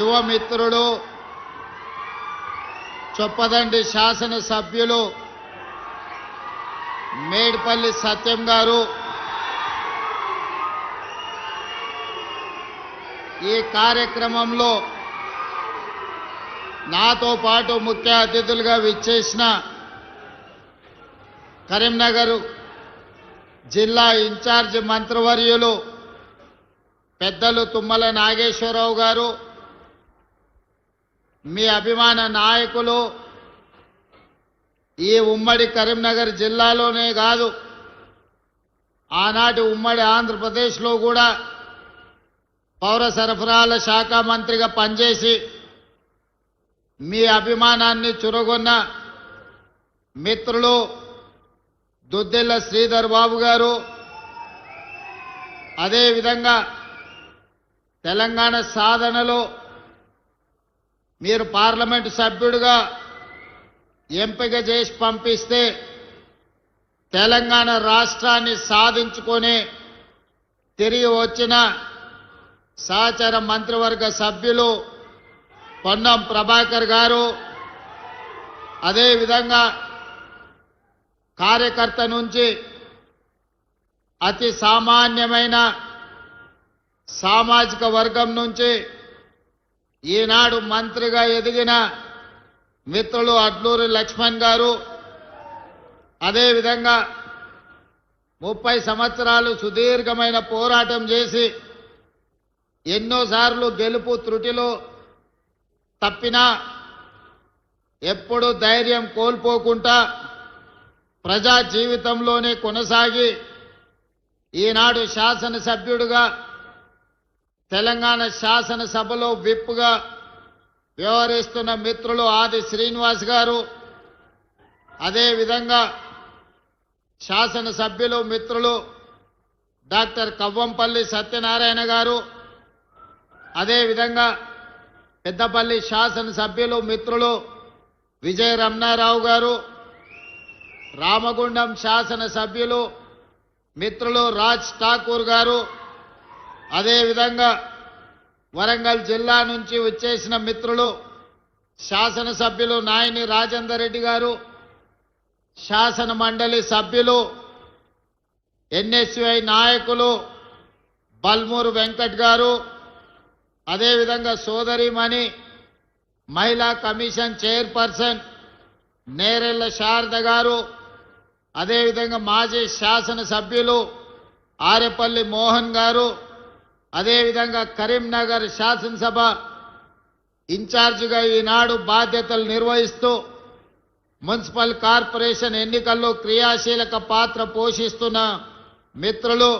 యువమిత్రుడు చొప్పదండి శాసన సభ్యులు మేడ్పల్లి సత్యం గారు ఈ కార్యక్రమంలో నాతో పాటు ముఖ్య అతిథులుగా విచ్చేసిన కరీంనగర్ జిల్లా ఇన్ఛార్జ్ మంత్రివర్యులు పెద్దలు తుమ్మల నాగేశ్వరరావు గారు, మీ అభిమాన నాయకులు ఈ ఉమ్మడి కరీంనగర్ జిల్లాలోనే కాదు ఆనాటి ఉమ్మడి ఆంధ్రప్రదేశ్లో కూడా పౌర సరఫరాల శాఖ మంత్రిగా పనిచేసి మీ అభిమానాన్ని చురగొన్న మిత్రులు దుద్దిల్ల శ్రీధర్ బాబు గారు, అదేవిధంగా తెలంగాణ సాధనలో మీరు పార్లమెంటు సభ్యుడిగా ఎంపిక చేసి పంపిస్తే తెలంగాణ రాష్ట్రాన్ని సాధించుకొని తిరిగి వచ్చిన సహచర మంత్రివర్గ సభ్యులు పొన్నం ప్రభాకర్ గారు, అదేవిధంగా కార్యకర్త నుంచి అతి సామాన్యమైన సామాజిక వర్గం నుంచి ఈనాడు మంత్రిగా ఎదిగిన మిత్రులు అడ్లూరి లక్ష్మణ్ గారు, అదేవిధంగా 30 సంవత్సరాలు సుదీర్ఘమైన పోరాటం చేసి ఎన్నోసార్లు గెలుపు త్రుటిలో తప్పినా ఎప్పుడు ధైర్యం కోల్పోకుండా ప్రజా జీవితంలోనే కొనసాగి ఈనాడు శాసనసభ్యుడిగా తెలంగాణ శాసనసభలో విప్గా వ్యవహరిస్తున్న మిత్రులు ఆది శ్రీనివాస్ గారు, అదేవిధంగా శాసనసభ్యులు మిత్రులు డాక్టర్ కవ్వంపల్లి సత్యనారాయణ గారు, అదేవిధంగా పెద్దపల్లి శాసనసభ్యులు మిత్రులు విజయ రమణారావు గారు, రామగుండం శాసనసభ్యులు మిత్రులు రాజ్ ఠాకూర్ గారు, అదేవిధంగా వరంగల్ జిల్లా నుంచి వచ్చేసిన మిత్రులు శాసనసభ్యులు నాయని రాజేందర్ రెడ్డి గారు, శాసన మండలి సభ్యులు ఎన్ఎస్యుఐ నాయకులు బల్మూరు వెంకట్ గారు, అదేవిధంగా సోదరిమణి మహిళా కమిషన్ చైర్పర్సన్ నేరెళ్ల శారద గారు, అదేవిధంగా మాజీ శాసనసభ్యులు ఆరేపల్లి మోహన్ గారు, అదేవిధంగా కరీంనగర్ శాసనసభ ఇన్ఛార్జిగా ఈనాడు బాధ్యతలు నిర్వహిస్తూ మున్సిపల్ కార్పొరేషన్ ఎన్నికల్లో క్రియాశీలక పాత్ర పోషిస్తున్న మిత్రులు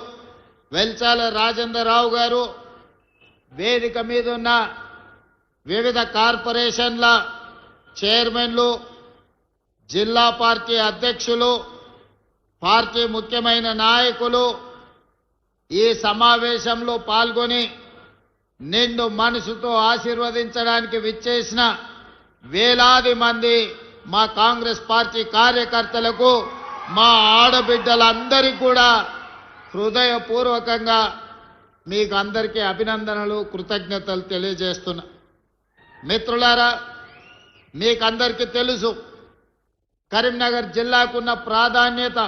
వెల్చాల రాజేంద్రరావు గారు, వేదిక మీద ఉన్న వివిధ కార్పొరేషన్ల చైర్మన్లు, జిల్లా పార్టీ అధ్యక్షులు, పార్టీ ముఖ్యమైన నాయకులు ఈ సమావేశంలో పాల్గొని నిండు మనసుతో ఆశీర్వదించడానికి విచ్చేసిన వేలాది మంది మా కాంగ్రెస్ పార్టీ కార్యకర్తలకు, మా ఆడబిడ్డలందరికీ కూడా హృదయపూర్వకంగా మీకు అందరికీ అభినందనలు, కృతజ్ఞతలు తెలియజేస్తున్నా. మిత్రులారా, మీకందరికీ తెలుసు కరీంనగర్ జిల్లాకున్న ప్రాధాన్యత.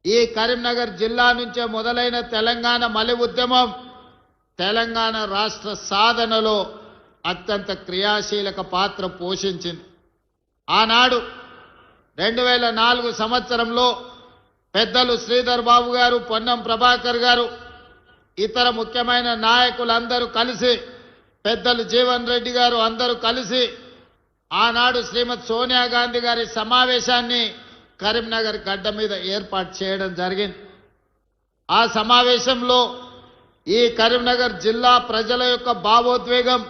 ఈ కరీంనగర్ జిల్లా నుంచే మొదలైన తెలంగాణ మలి ఉద్యమం తెలంగాణ రాష్ట్ర సాధనలో అత్యంత క్రియాశీలక పాత్ర పోషించింది. ఆనాడు 2004 సంవత్సరంలో పెద్దలు శ్రీధర్ బాబు గారు, పొన్నం ప్రభాకర్ గారు, ఇతర ముఖ్యమైన నాయకులందరూ కలిసి, పెద్దలు జీవన్ రెడ్డి గారు అందరూ కలిసి ఆనాడు శ్రీమతి సోనియా గాంధీ గారి సమావేశాన్ని కరీంనగర్ గడ్డ మీద ఏర్పాటు చేయడం జరిగింది. ఆ సమావేశంలో ఈ కరీంనగర్ జిల్లా ప్రజల యొక్క భావోద్వేగం,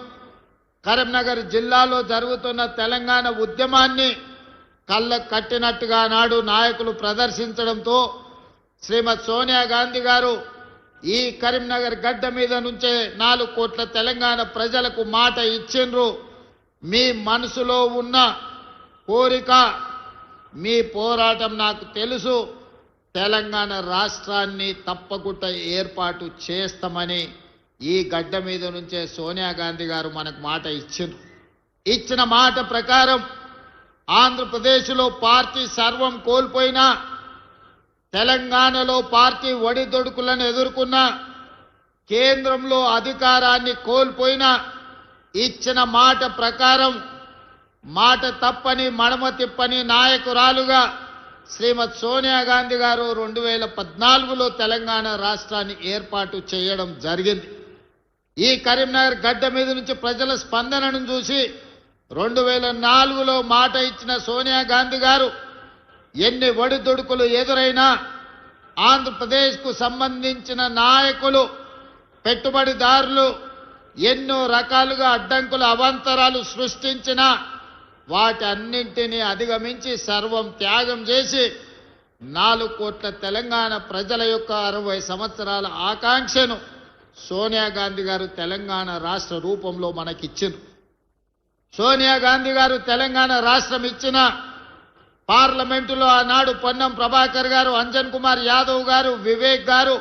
కరీంనగర్ జిల్లాలో జరుగుతున్న తెలంగాణ ఉద్యమాన్ని కళ్ళ కట్టినట్టుగా నాడు నాయకులు ప్రదర్శించడంతో శ్రీమతి సోనియా గాంధీ గారు ఈ కరీంనగర్ గడ్డ మీద నుంచే 4 కోట్ల తెలంగాణ ప్రజలకు మాట ఇచ్చిండ్రు. మీ మనసులో ఉన్న కోరిక, మీ పోరాటం నాకు తెలుసు, తెలంగాణ రాష్ట్రాన్ని తప్పకుండా ఏర్పాటు చేస్తామని ఈ గడ్డ మీద నుంచే సోనియా గాంధీ గారు మనకు మాట ఇచ్చిండ్రు. ఇచ్చిన మాట ప్రకారం ఆంధ్రప్రదేశ్లో పార్టీ సర్వం కోల్పోయినా, తెలంగాణలో పార్టీ ఒడిదొడుకులను ఎదుర్కొన్న, కేంద్రంలో అధికారాన్ని కోల్పోయినా ఇచ్చిన మాట ప్రకారం మాట తప్పని మడమ తిప్పని నాయకురాలుగా శ్రీమతి సోనియా గాంధీ గారు 2014లో తెలంగాణ రాష్ట్రాన్ని ఏర్పాటు చేయడం జరిగింది. ఈ కరీంనగర్ గడ్డ మీద నుంచి ప్రజల స్పందనను చూసి 2004లో మాట ఇచ్చిన సోనియా గాంధీ గారు ఎన్ని ఒడిదుడుకులు ఎదురైనా ఆంధ్రప్రదేశ్కు సంబంధించిన నాయకులు, పెట్టుబడిదారులు ఎన్నో రకాలుగా అడ్డంకులు, అవాంతరాలు సృష్టించిన వాటి అన్నింటినీ అధిగమించి సర్వం త్యాగం చేసి 4 కోట్ల తెలంగాణ ప్రజల యొక్క 60 సంవత్సరాల ఆకాంక్షను సోనియా గాంధీ గారు తెలంగాణ రాష్ట్ర రూపంలో మనకిచ్చింది. సోనియా గాంధీ గారు తెలంగాణ రాష్ట్రం ఇచ్చిన పార్లమెంటులో ఆనాడు పొన్నం ప్రభాకర్ గారు, అంజన్ కుమార్ యాదవ్ గారు, వివేక్ గారు,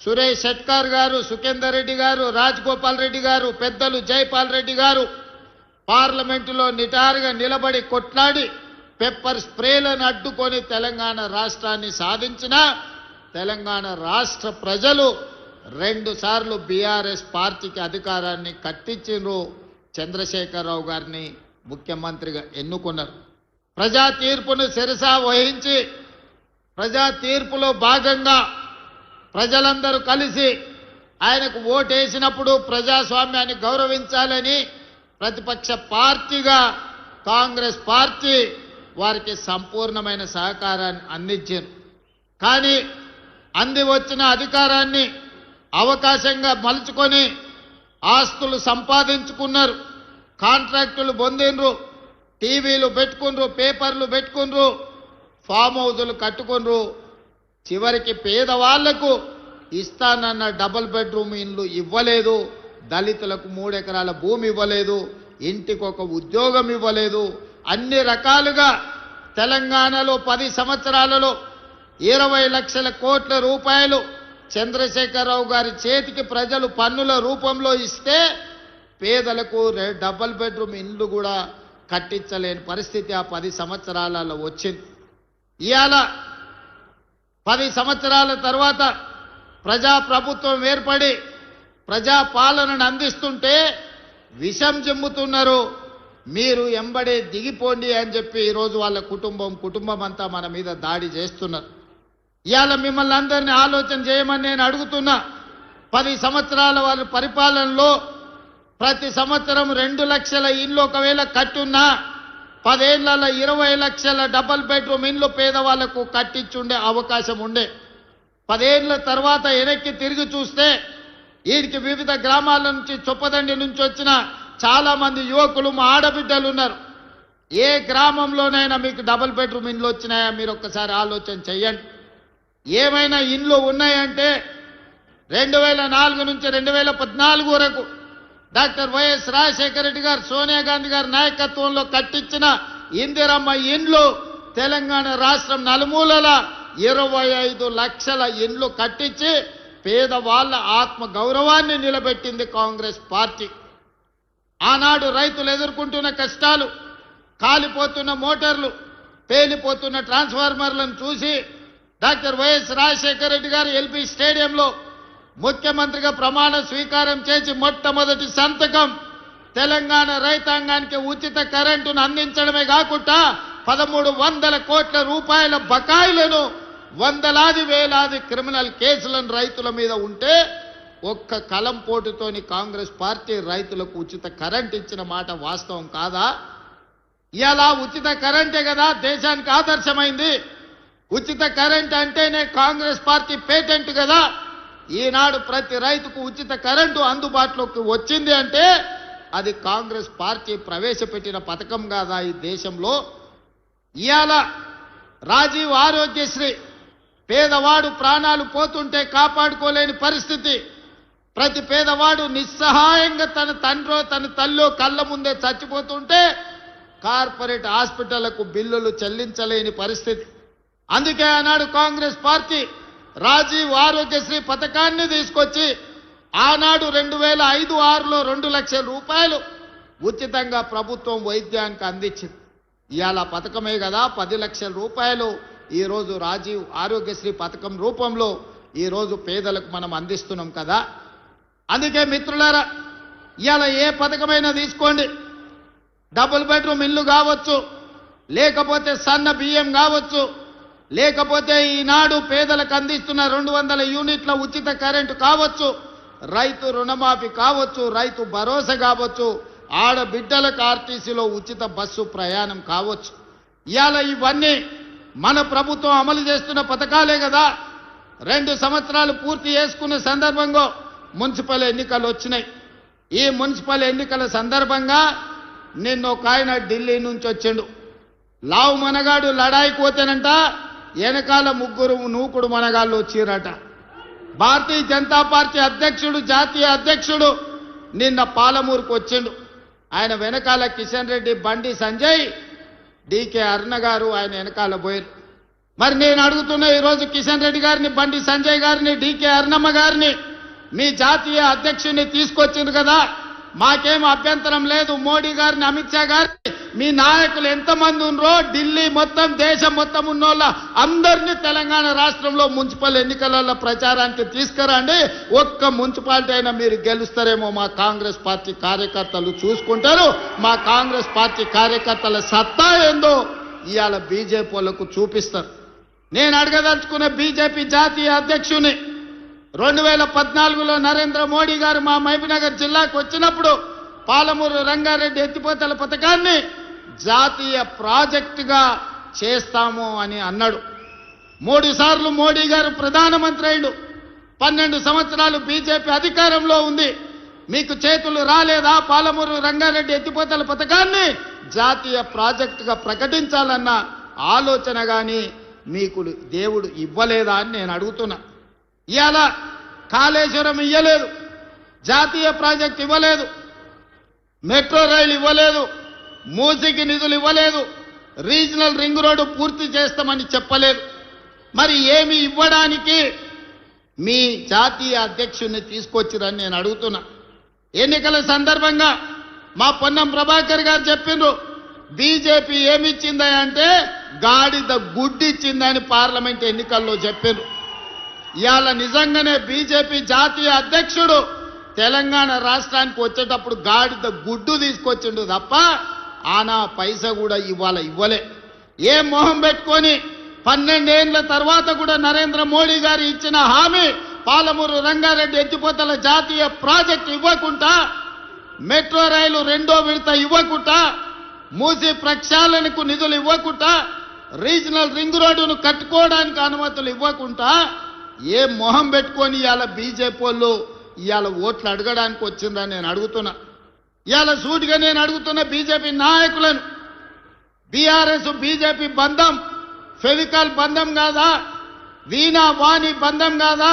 సురేష్ షెట్కర్ గారు, సుఖేందర్ రెడ్డి గారు, రాజగోపాల్ రెడ్డి గారు, పెద్దలు జైపాల్ రెడ్డి గారు పార్లమెంటులో నిటారుగా నిలబడి కొట్లాడి పెప్పర్ స్ప్రేలను అడ్డుకొని తెలంగాణ రాష్ట్రాన్ని సాధించిన తెలంగాణ రాష్ట్ర ప్రజలు 2 సార్లు బీఆర్ఎస్ పార్టీకి అధికారాన్ని కట్టించిండ్రు. చంద్రశేఖరరావు గారిని ముఖ్యమంత్రిగా ఎన్నుకున్నారు. ప్రజా తీర్పును శిరసా వహించి ప్రజా తీర్పులో భాగంగా ప్రజలందరూ కలిసి ఆయనకు ఓటేసినప్పుడు ప్రజాస్వామ్యాన్ని గౌరవించాలని ప్రతిపక్ష పార్టీగా కాంగ్రెస్ పార్టీ వారికి సంపూర్ణమైన సహకారాన్ని అందించారు. కానీ అంది వచ్చిన అధికారాన్ని అవకాశంగా మలుచుకొని ఆస్తులు సంపాదించుకున్నారు, కాంట్రాక్టులు పొందిండ్రు, టీవీలు పెట్టుకుండ్రు, పేపర్లు పెట్టుకుండ్రు, ఫామ్ హౌజులు కట్టుకుండ్రు. చివరికి పేదవాళ్లకు ఇస్తానన్న డబుల్ బెడ్రూమ్ ఇల్లు ఇవ్వలేదు, దళితులకు 3 ఎకరాల భూమి ఇవ్వలేదు, ఇంటికి ఒక ఉద్యోగం ఇవ్వలేదు. అన్ని రకాలుగా తెలంగాణలో 10 సంవత్సరాలలో 20 లక్షల కోట్ల రూపాయలు చంద్రశేఖరరావు గారి చేతికి ప్రజలు పన్నుల రూపంలో ఇస్తే పేదలకు డబుల్ బెడ్రూమ్ ఇల్లు కూడా కట్టించలేని పరిస్థితి ఆ 10 సంవత్సరాలలో వచ్చింది. ఇవాళ 10 సంవత్సరాల తర్వాత ప్రజాప్రభుత్వం ఏర్పడి ప్రజా పాలనను అందిస్తుంటే విషం చెమ్ముతున్నారు. మీరు ఎంబడే దిగిపోండి అని చెప్పి ఈరోజు వాళ్ళ కుటుంబం అంతా మన మీద దాడి చేస్తున్నారు. ఇవాళ మిమ్మల్ని అందరినీ ఆలోచన చేయమని నేను అడుగుతున్నా. 10 సంవత్సరాల వాళ్ళ పరిపాలనలో ప్రతి సంవత్సరం 2 లక్షల ఇళ్ళు ఒకవేళ కట్టున్నా 10 ఏళ్లలో 20 లక్షల డబుల్ బెడ్రూమ్ ఇళ్ళు పేదవాళ్లకు కట్టించుండే అవకాశం ఉండే. 10 ఏళ్ల తర్వాత వెనక్కి తిరిగి చూస్తే వీరికి వివిధ గ్రామాల నుంచి, చొప్పదండి నుంచి వచ్చిన చాలా మంది యువకులు, మా ఆడబిడ్డలు ఉన్నారు. ఏ గ్రామంలోనైనా మీకు డబుల్ బెడ్రూమ్ ఇండ్లు వచ్చినాయా? మీరు ఒక్కసారి ఆలోచన చెయ్యండి. ఏమైనా ఇండ్లు ఉన్నాయంటే 2004 నుంచి 2014 వరకు డాక్టర్ వైఎస్ రాజశేఖర రెడ్డి గారు, సోనియా గాంధీ గారి నాయకత్వంలో కట్టించిన ఇందిరమ్మ ఇండ్లు తెలంగాణ రాష్ట్రం నలుమూలల 25 లక్షల ఇండ్లు కట్టించి పేదవాళ్ల ఆత్మ గౌరవాన్ని నిలబెట్టింది కాంగ్రెస్ పార్టీ. ఆనాడు రైతులు ఎదుర్కొంటున్న కష్టాలు, కాలిపోతున్న మోటార్లు, పేలిపోతున్న ట్రాన్స్ఫార్మర్లను చూసి డాక్టర్ వైఎస్ రాజశేఖర రెడ్డి గారు ఎల్బీ స్టేడియంలో ముఖ్యమంత్రిగా ప్రమాణ స్వీకారం చేసి మొట్టమొదటి సంతకం తెలంగాణ రైతాంగానికి ఉచిత కరెంటును అందించడమే కాకుండా 1300 కోట్ల రూపాయల బకాయిలను, వందలాది వేలాది క్రిమినల్ కేసులను రైతుల మీద ఉంటే ఒక్క కలం పోటుతోని కాంగ్రెస్ పార్టీ రైతులకు ఉచిత కరెంట్ ఇచ్చిన మాట వాస్తవం కాదా? ఇలా ఉచిత కరెంటే కదా దేశానికి ఆదర్శమైంది. ఉచిత కరెంట్ అంటేనే కాంగ్రెస్ పార్టీ పేటెంట్ కదా. ఈనాడు ప్రతి రైతుకు ఉచిత కరెంటు అందుబాటులోకి వచ్చింది అంటే అది కాంగ్రెస్ పార్టీ ప్రవేశపెట్టిన పథకం కాదా ఈ దేశంలో? ఇవాళ రాజీవ్ ఆరోగ్యశ్రీ, పేదవాడు ప్రాణాలు పోతుంటే కాపాడుకోలేని పరిస్థితి, ప్రతి పేదవాడు నిస్సహాయంగా తన తండ్రో తన తల్లో కళ్ళ ముందే చచ్చిపోతుంటే కార్పొరేట్ హాస్పిటళ్లకు బిల్లులు చెల్లించలేని పరిస్థితి. అందుకే ఆనాడు కాంగ్రెస్ పార్టీ రాజీవ్ ఆరోగ్యశ్రీ పథకాన్ని తీసుకొచ్చి ఆనాడు 2005-6లో 2 లక్షల రూపాయలు ఉచితంగా ప్రభుత్వం వైద్యానికి అందించింది. ఇవాళ పథకమే కదా 10 లక్షల రూపాయలు ఈరోజు రాజీవ్ ఆరోగ్యశ్రీ పథకం రూపంలో ఈరోజు పేదలకు మనం అందిస్తున్నాం కదా. అందుకే మిత్రులారా, ఇవాళ ఏ పథకమైనా తీసుకోండి, డబుల్ బెడ్రూమ్ ఇల్లు కావచ్చు, లేకపోతే సన్న బియ్యం కావచ్చు, లేకపోతే ఈనాడు పేదలకు అందిస్తున్న 200 యూనిట్ల ఉచిత కరెంటు కావచ్చు, రైతు రుణమాఫీ కావచ్చు, రైతు భరోసా కావచ్చు, ఆడబిడ్డలకు ఆర్టీసీలో ఉచిత బస్సు ప్రయాణం కావచ్చు. ఇవాళ ఇవన్నీ మన ప్రభుత్వం అమలు చేస్తున్న పథకాలే కదా. 2 సంవత్సరాలు పూర్తి చేసుకున్న సందర్భంగా మున్సిపల్ ఎన్నికలు వచ్చినాయి. ఈ మున్సిపల్ ఎన్నికల సందర్భంగా నిన్న ఒక ఆయన ఢిల్లీ నుంచి వచ్చిండు. లావు మనగాడు లడాయికి పోతేనంట వెనకాల 3 నూకుడు మనగాళ్ళు వచ్చిరట. భారతీయ జనతా పార్టీ అధ్యక్షుడు, జాతీయ అధ్యక్షుడు నిన్న పాలమూరుకు వచ్చిండు. ఆయన వెనకాల కిషన్ రెడ్డి, బండి సంజయ్, డీకే అరుణ గారు ఆయన వెనకాల పోయారు. మరి నేను అడుగుతున్నా ఈరోజు కిషన్ రెడ్డి గారిని, బండి సంజయ్ గారిని, డీకే అరుణమ్మ గారిని మీ జాతీయ అధ్యక్షుడిని తీసుకొచ్చింది కదా, మాకేం అభ్యంతరం లేదు. మోడీ గారిని, అమిత్ షా గారిని, మీ నాయకులు ఎంతమంది ఉన్నారో ఢిల్లీ మొత్తం, దేశం మొత్తం ఉన్నోళ్ళ అందరినీ తెలంగాణ రాష్ట్రంలో మున్సిపల్ ఎన్నికలలో ప్రచారానికి తీసుకురండి. ఒక్క మున్సిపాలిటీ అయినా మీరు గెలుస్తారేమో మా కాంగ్రెస్ పార్టీ కార్యకర్తలు చూసుకుంటారు. మా కాంగ్రెస్ పార్టీ కార్యకర్తల సత్తా ఏందో ఇవాళ బీజేపీ వాళ్ళకు చూపిస్తారు. నేను అడగదలుచుకున్న బీజేపీ జాతీయ అధ్యక్షుని 2014లో నరేంద్ర మోడీ గారు మా మహబూబ్నగర్ జిల్లాకు వచ్చినప్పుడు పాలమూరు రంగారెడ్డి ఎత్తిపోతల పథకాన్ని జాతీయ ప్రాజెక్టుగా చేస్తాము అని అన్నాడు. 3 సార్లు మోడీ గారు ప్రధానమంత్రి అయ్యాడు. 12 సంవత్సరాలు బీజేపీ అధికారంలో ఉంది. మీకు చేతులు రాలేదా పాలమూరు రంగారెడ్డి ఎత్తిపోతల పథకాన్ని జాతీయ ప్రాజెక్టుగా ప్రకటించాలన్న ఆలోచన కానీ మీకు దేవుడు ఇవ్వలేదా అని నేను అడుగుతున్నా. ఇవాళ కాళేశ్వరం ఇవ్వలేదు, జాతీయ ప్రాజెక్ట్ ఇవ్వలేదు, మెట్రో రైలు ఇవ్వలేదు, మూసీకి నిధులు ఇవ్వలేదు, రీజనల్ రింగ్ రోడ్డు పూర్తి చేస్తామని చెప్పలేదు. మరి ఏమి ఇవ్వడానికి మీ జాతీయ అధ్యక్షుడిని తీసుకొచ్చిరని నేను అడుగుతున్నా. ఎన్నికల సందర్భంగా మా పొన్నం ప్రభాకర్ గారు చెప్పిండ్రు, బీజేపీ ఏమిచ్చిందా అంటే గాడిద గుడ్డిచ్చిందని పార్లమెంట్ ఎన్నికల్లో చెప్పిండ్రు. ఇవాళ నిజంగానే బీజేపీ జాతీయ అధ్యక్షుడు తెలంగాణ రాష్ట్రానికి వచ్చేటప్పుడు గాడిద గుడ్డు తీసుకొచ్చిండు తప్ప ఆనా పైసా కూడా ఇవ్వలే. ఏ మొహం పెట్టుకొని 12 ఏళ్ల తర్వాత కూడా నరేంద్ర మోడీ గారు ఇచ్చిన హామీ పాలమూరు రంగారెడ్డి ఎత్తిపోతల జాతీయ ప్రాజెక్టు ఇవ్వకుండా, మెట్రో రైలు 2వ విడత ఇవ్వకుండా, మూసీ ప్రక్షాళనకు నిధులు ఇవ్వకుండా, రీజనల్ రింగ్ రోడ్డును కట్టుకోవడానికి అనుమతులు ఇవ్వకుండా ఏ మొహం పెట్టుకొని ఇవాళ బీజేపీ వాళ్ళు ఇవాళ ఓట్లు అడగడానికి వచ్చిందని నేను అడుగుతున్నా. ఇవాళ సూటిగా నేను అడుగుతున్న బీజేపీ నాయకులను, బీఆర్ఎస్ బీజేపీ బంధం ఫెవికాల్ బంధం కాదా? వీణా వాణి బంధం కాదా?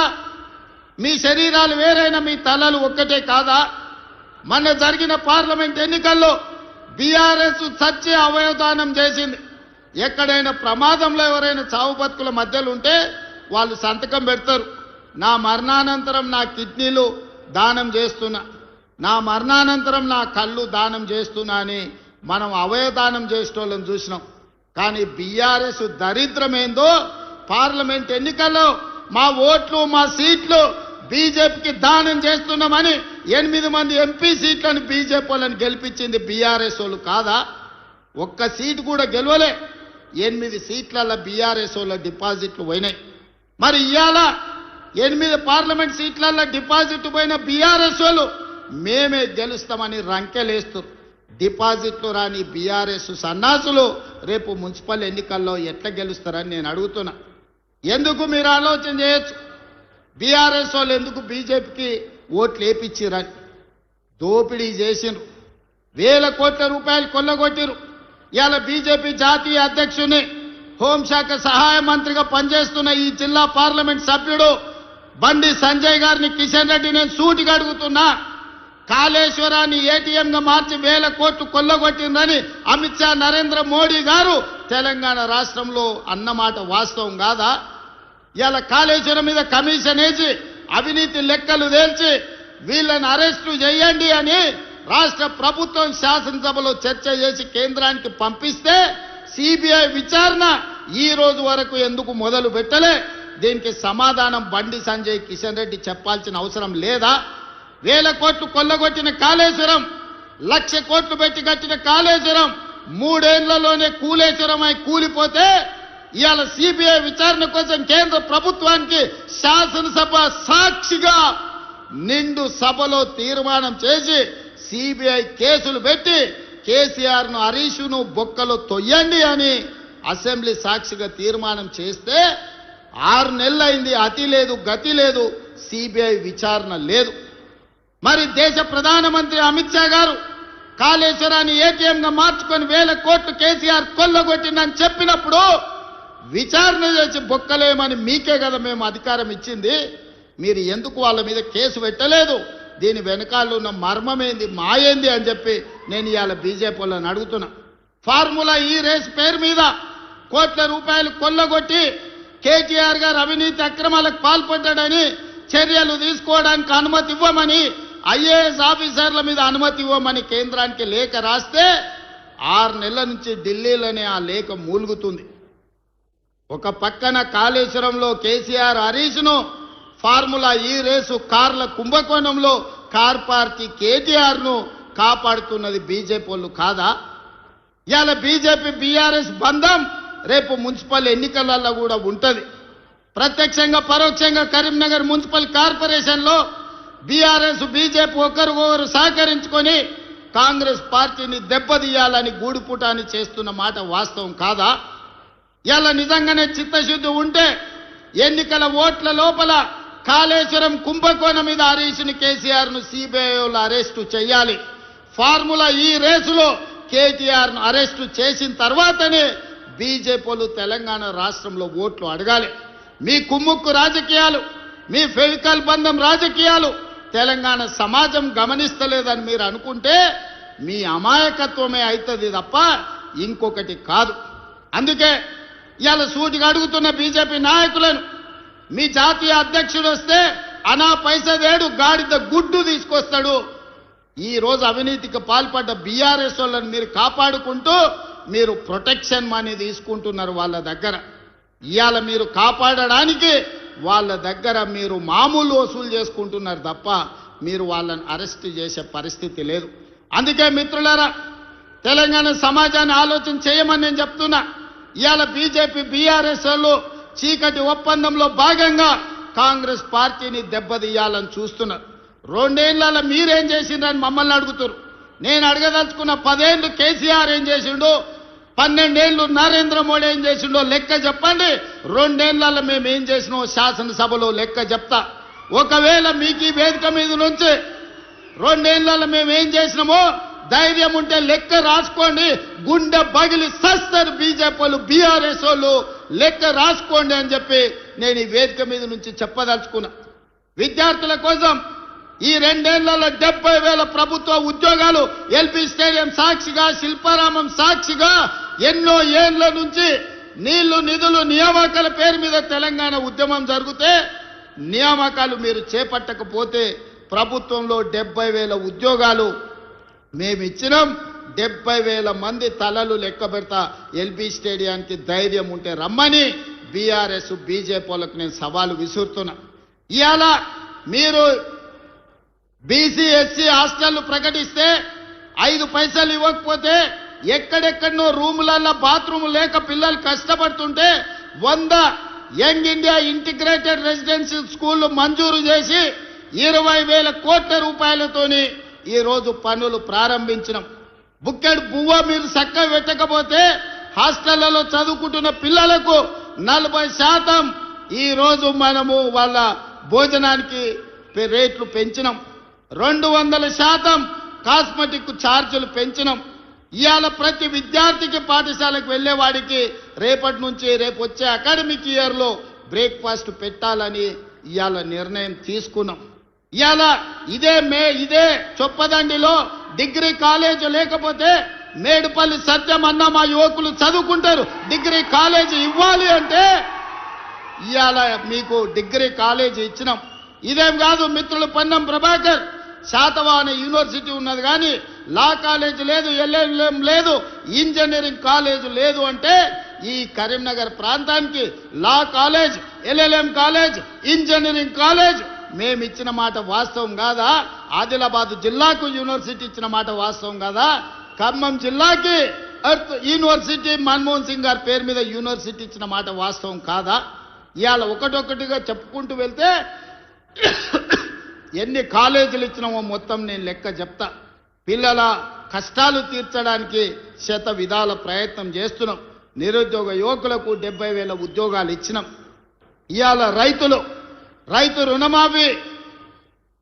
మీ శరీరాలు వేరైనా మీ తలలు ఒక్కటే కాదా? మొన్న జరిగిన పార్లమెంట్ ఎన్నికల్లో బీఆర్ఎస్ చచ్చి అవయవదానం చేసింది. ఎక్కడైనా ప్రమాదంలో ఎవరైనా చావు బతుకుల మధ్యలో ఉంటే వాళ్ళు సంతకం పెడతారు, నా మరణానంతరం నా కిడ్నీలు దానం చేస్తున్నా, నా మరణానంతరం నా కళ్ళు దానం చేస్తున్నా అని మనం అవయవదానం చేసేటోళ్ళని చూసినాం. కానీ బీఆర్ఎస్ దరిద్రం ఏందో పార్లమెంట్ ఎన్నికల్లో మా ఓట్లు, మా సీట్లు బీజేపీకి దానం చేస్తున్నామని 8 మంది ఎంపీ సీట్లను బీజేపీ వాళ్ళని గెలిపించింది బీఆర్ఎస్ వాళ్ళు కాదా? ఒక్క సీటు కూడా గెలవలే. 8 సీట్లలో బీఆర్ఎస్ వాళ్ళ డిపాజిట్లు పోయినాయి. మరి ఇవాళ 8 పార్లమెంట్ సీట్లలో డిపాజిట్ పోయిన బీఆర్ఎస్ వాళ్ళు మేమే గెలుస్తామని రంకెలేస్తారు. డిపాజిట్లు రాని బీఆర్ఎస్ సన్నాసులు రేపు మున్సిపల్ ఎన్నికల్లో ఎట్లా గెలుస్తారని నేను అడుగుతున్నా. ఎందుకు మీరు ఆలోచన చేయొచ్చు, బీఆర్ఎస్ వాళ్ళు ఎందుకు బీజేపీకి ఓట్లు వేపించిరని. దోపిడీ చేసిండ్రు, 1000 కోట్ల రూపాయలు కొల్లగొట్టిరు. ఇవాళ బీజేపీ జాతీయ అధ్యక్షుని, హోంశాఖ సహాయ మంత్రిగా పనిచేస్తున్న ఈ జిల్లా పార్లమెంట్ సభ్యుడు బండి సంజయ్ గారిని, కిషన్ రెడ్డి నేను సూటిగా అడుగుతున్నా. కాళేశ్వరాన్ని ఏటీఎంగా మార్చి 1000 కోట్లు కొల్లగొట్టిందని అమిత్ షా, నరేంద్ర మోడీ గారు తెలంగాణ రాష్ట్రంలో అన్నమాట వాస్తవం కాదా? ఇవాళ కాళేశ్వరం మీద కమిషన్ వేసి అవినీతి లెక్కలు తేల్చి వీళ్ళని అరెస్టు చేయండి అని రాష్ట్ర ప్రభుత్వం శాసనసభలో చర్చ చేసి కేంద్రానికి పంపిస్తే సిబిఐ విచారణ ఈ రోజు వరకు ఎందుకు మొదలు పెట్టలే? దీనికి సమాధానం బండి సంజయ్ కిషన్ రెడ్డి చెప్పాల్సిన అవసరం లేదా? 1000 కోట్లు కొల్లగొట్టిన కాళేశ్వరం, 1,00,000 కోట్లు పెట్టి కట్టిన కాళేశ్వరం 3 ఏళ్లలోనే కూలేశ్వరమై కూలిపోతే ఇవాళ సిబిఐ విచారణ కోసం కేంద్ర ప్రభుత్వానికి శాసనసభ సాక్షిగా నిండు సభలో తీర్మానం చేసి సిబిఐ కేసులు పెట్టి కేసీఆర్ను హరీష్ను బొక్కలో తొయ్యండి అని అసెంబ్లీ సాక్షిగా తీర్మానం చేస్తే 6 నెలలైంది, అతి లేదు గతి లేదు, సిబిఐ విచారణ లేదు. మరి దేశ ప్రధానమంత్రి అమిత్ షా గారు కాళేశ్వరాన్ని ఏటీఎంగా మార్చుకొని 1000 కోట్లు కేసీఆర్ కొల్లగొట్టిందని చెప్పినప్పుడు విచారణ చేసి బొక్కలేమని మీకే కదా మేము అధికారం ఇచ్చింది. మీరు ఎందుకు వాళ్ళ మీద కేసు పెట్టలేదు? దీని వెనకాల ఉన్న మర్మమేంది, మాయేంది అని చెప్పి నేను ఇవాళ బీజేపీ వాళ్ళని అడుగుతున్నా. ఫార్ములా ఈ రేస్ పేరు మీద కోట్ల రూపాయలు కొల్లగొట్టి కేటీఆర్ గారు అవినీతి అక్రమాలకు పాల్పడ్డాడని చర్యలు తీసుకోవడానికి అనుమతి ఇవ్వమని, ఐఏఎస్ ఆఫీసర్ల మీద అనుమతి ఇవ్వమని కేంద్రానికి లేఖ రాస్తే 6 నెలల నుంచి ఢిల్లీలోనే ఆ లేఖ మూలుగుతుంది. ఒక పక్కన కాళేశ్వరంలో కేసీఆర్ హరీష్ను, ఫార్ములా ఈ రేసు కార్ల కుంభకోణంలో కార్ పార్టీ కేటీఆర్ను కాపాడుతున్నది బీజేపీ వాళ్ళు కాదా? ఇవాళ బీజేపీ బీఆర్ఎస్ బంధం రేపు మున్సిపల్ ఎన్నికలలో కూడా ఉంటుంది. ప్రత్యక్షంగా పరోక్షంగా కరీంనగర్ మున్సిపల్ కార్పొరేషన్లో బీఆర్ఎస్ బీజేపీ ఒకరికొకరు సహకరించుకొని కాంగ్రెస్ పార్టీని దెబ్బతీయాలని గూడుపుటాన్ని చేస్తున్న మాట వాస్తవం కాదా? ఇలా నిజంగానే చిత్తశుద్ధి ఉంటే ఎన్నికల ఓట్ల లోపల కాళేశ్వరం కుంభకోణం మీద హరీష్ని కేసీఆర్ను సిబిఐలో అరెస్టు చేయాలి. ఫార్ములా ఈ రేసులో కేటీఆర్ను అరెస్టు చేసిన తర్వాతనే బీజేపీలు తెలంగాణ రాష్ట్రంలో ఓట్లు అడగాలి. మీ కుమ్ముక్కు రాజకీయాలు, మీ ఫెవికల్ బంధం రాజకీయాలు తెలంగాణ సమాజం గమనిస్తలేదని మీరు అనుకుంటే మీ అమాయకత్వమే అవుతుంది తప్ప ఇంకొకటి కాదు. అందుకే ఇవాళ సూటిగా అడుగుతున్న బీజేపీ నాయకులను, మీ జాతీయ అధ్యక్షుడు వస్తే అనా పైసదేడు గాడిద గుడ్డు తీసుకొస్తాడు. ఈ రోజు అవినీతికి పాల్పడ్డ బీఆర్ఎస్ వాళ్ళని మీరు కాపాడుకుంటూ మీరు ప్రొటెక్షన్ మనీ తీసుకుంటున్నారు వాళ్ళ దగ్గర. ఇవాళ మీరు కాపాడడానికి వాళ్ళ దగ్గర మీరు మామూలు వసూలు చేసుకుంటున్నారు తప్ప మీరు వాళ్ళని అరెస్ట్ చేసే పరిస్థితి లేదు. అందుకే మిత్రులారా, తెలంగాణ సమాజాన్ని ఆలోచన చేయమని నేను చెప్తున్నా. ఇవాళ బీజేపీ బీఆర్ఎస్ వాళ్ళు చీకటి ఒప్పందంలో భాగంగా కాంగ్రెస్ పార్టీని దెబ్బతీయాలని చూస్తున్నారు. 2 ఏళ్లలో మీరేం చేసిండ్రని మమ్మల్ని అడుగుతారు. నేను అడగదలుచుకున్న 10 ఏళ్ళు కేసీఆర్ ఏం చేసిండో, 12 ఏళ్ళు నరేంద్ర మోడీ ఏం చేసిండో లెక్క చెప్పండి. 2 ఏళ్లలో మేము ఏం చేసినో శాసనసభలో లెక్క చెప్తా. ఒకవేళ మీకు ఈ వేదిక మీద నుంచి 2 ఏళ్లలో మేము ఏం చేసినామో ధైర్యం ఉంటే లెక్క రాసుకోండి. గుండె బగిలి సస్తారు బీజేపీలు బీఆర్ఎస్ వాళ్ళు, లెక్క రాసుకోండి అని చెప్పి నేను ఈ వేదిక మీద నుంచి చెప్పదలుచుకున్నా. విద్యార్థుల కోసం ఈ 2 ఏళ్లలో 70,000 ప్రభుత్వ ఉద్యోగాలు ఎల్బీ స్టేడియం సాక్షిగా, శిల్పారామం సాక్షిగా ఎన్నో ఏళ్ల నుంచి నీళ్లు నిధులు నియామకాల పేరు మీద తెలంగాణ ఉద్యమం జరిగితే నియామకాలు మీరు చేపట్టకపోతే ప్రభుత్వంలో 70,000 ఉద్యోగాలు మేము ఇచ్చినాం. 70,000 మంది తలలు లెక్క పెడతా. ఎల్బీ స్టేడియానికి ధైర్యం ఉంటే రమ్మని బీఆర్ఎస్ బీజేపీ వాళ్ళకు నేను సవాలు విసురుతున్నా. ఇవాళ మీరు బీసీ ఎస్సీ హాస్టళ్లు ప్రకటిస్తే 5 పైసలు ఇవ్వకపోతే ఎక్కడెక్కడనో రూములలో బాత్రూమ్ లేక పిల్లలు కష్టపడుతుంటే 100 యంగ్ ఇండియా ఇంటిగ్రేటెడ్ రెసిడెన్షియల్ స్కూళ్లు మంజూరు చేసి 20,000 కోట్ల రూపాయలతోని ఈ రోజు పనులు ప్రారంభించినాం. బుక్కెడు బువ్వ మీరు చక్కగా పెట్టకపోతే హాస్టళ్లలో చదువుకుంటున్న పిల్లలకు 40% ఈ రోజు మనము వాళ్ళ భోజనానికి రేట్లు పెంచినాం. 200% కాస్మెటిక్ ఛార్జీలు పెంచినాం. ఇవాళ ప్రతి విద్యార్థికి పాఠశాలకు వెళ్లేవాడికి రేపటి నుంచి రేపు వచ్చే అకాడమిక్ ఇయర్లో బ్రేక్ఫాస్ట్ పెట్టాలని ఇవాళ నిర్ణయం తీసుకున్నాం. ఇవాళ ఇదే చొప్పదండిలో డిగ్రీ కాలేజ్ లేకపోతే మేడుపల్లి సత్యం అన్న మా యువకులు చదువుకుంటారు. డిగ్రీ కాలేజీ ఇవ్వాలి అంటే ఇవాళ మీకు డిగ్రీ కాలేజీ ఇచ్చినాం. ఇదేం కాదు మిత్రులు పొన్నం ప్రభాకర్, శాతవాహన యూనివర్సిటీ ఉన్నది కానీ లా కాలేజ్ లేదు, ఎల్ఎల్ఎం లేదు, ఇంజనీరింగ్ కాలేజ్ లేదు అంటే ఈ కరీంనగర్ ప్రాంతానికి law college, LLM college, engineering college మేము ఇచ్చిన మాట వాస్తవం కాదా? ఆదిలాబాద్ జిల్లాకు యూనివర్సిటీ ఇచ్చిన మాట వాస్తవం కాదా? ఖమ్మం జిల్లాకి ఎర్త్ యూనివర్సిటీ మన్మోహన్ సింగ్ గారి పేరు మీద యూనివర్సిటీ ఇచ్చిన మాట వాస్తవం కాదా? ఇవాళ ఒకటొకటిగా చెప్పుకుంటూ వెళ్తే ఎన్ని కాలేజీలు ఇచ్చినామో మొత్తం నేను లెక్క చెప్తా. పిల్లల కష్టాలు తీర్చడానికి శత విధాల ప్రయత్నం చేస్తున్నాం. నిరుద్యోగ యువకులకు 70,000 ఉద్యోగాలు ఇచ్చినాం. ఇవాళ రైతు రుణమాఫీ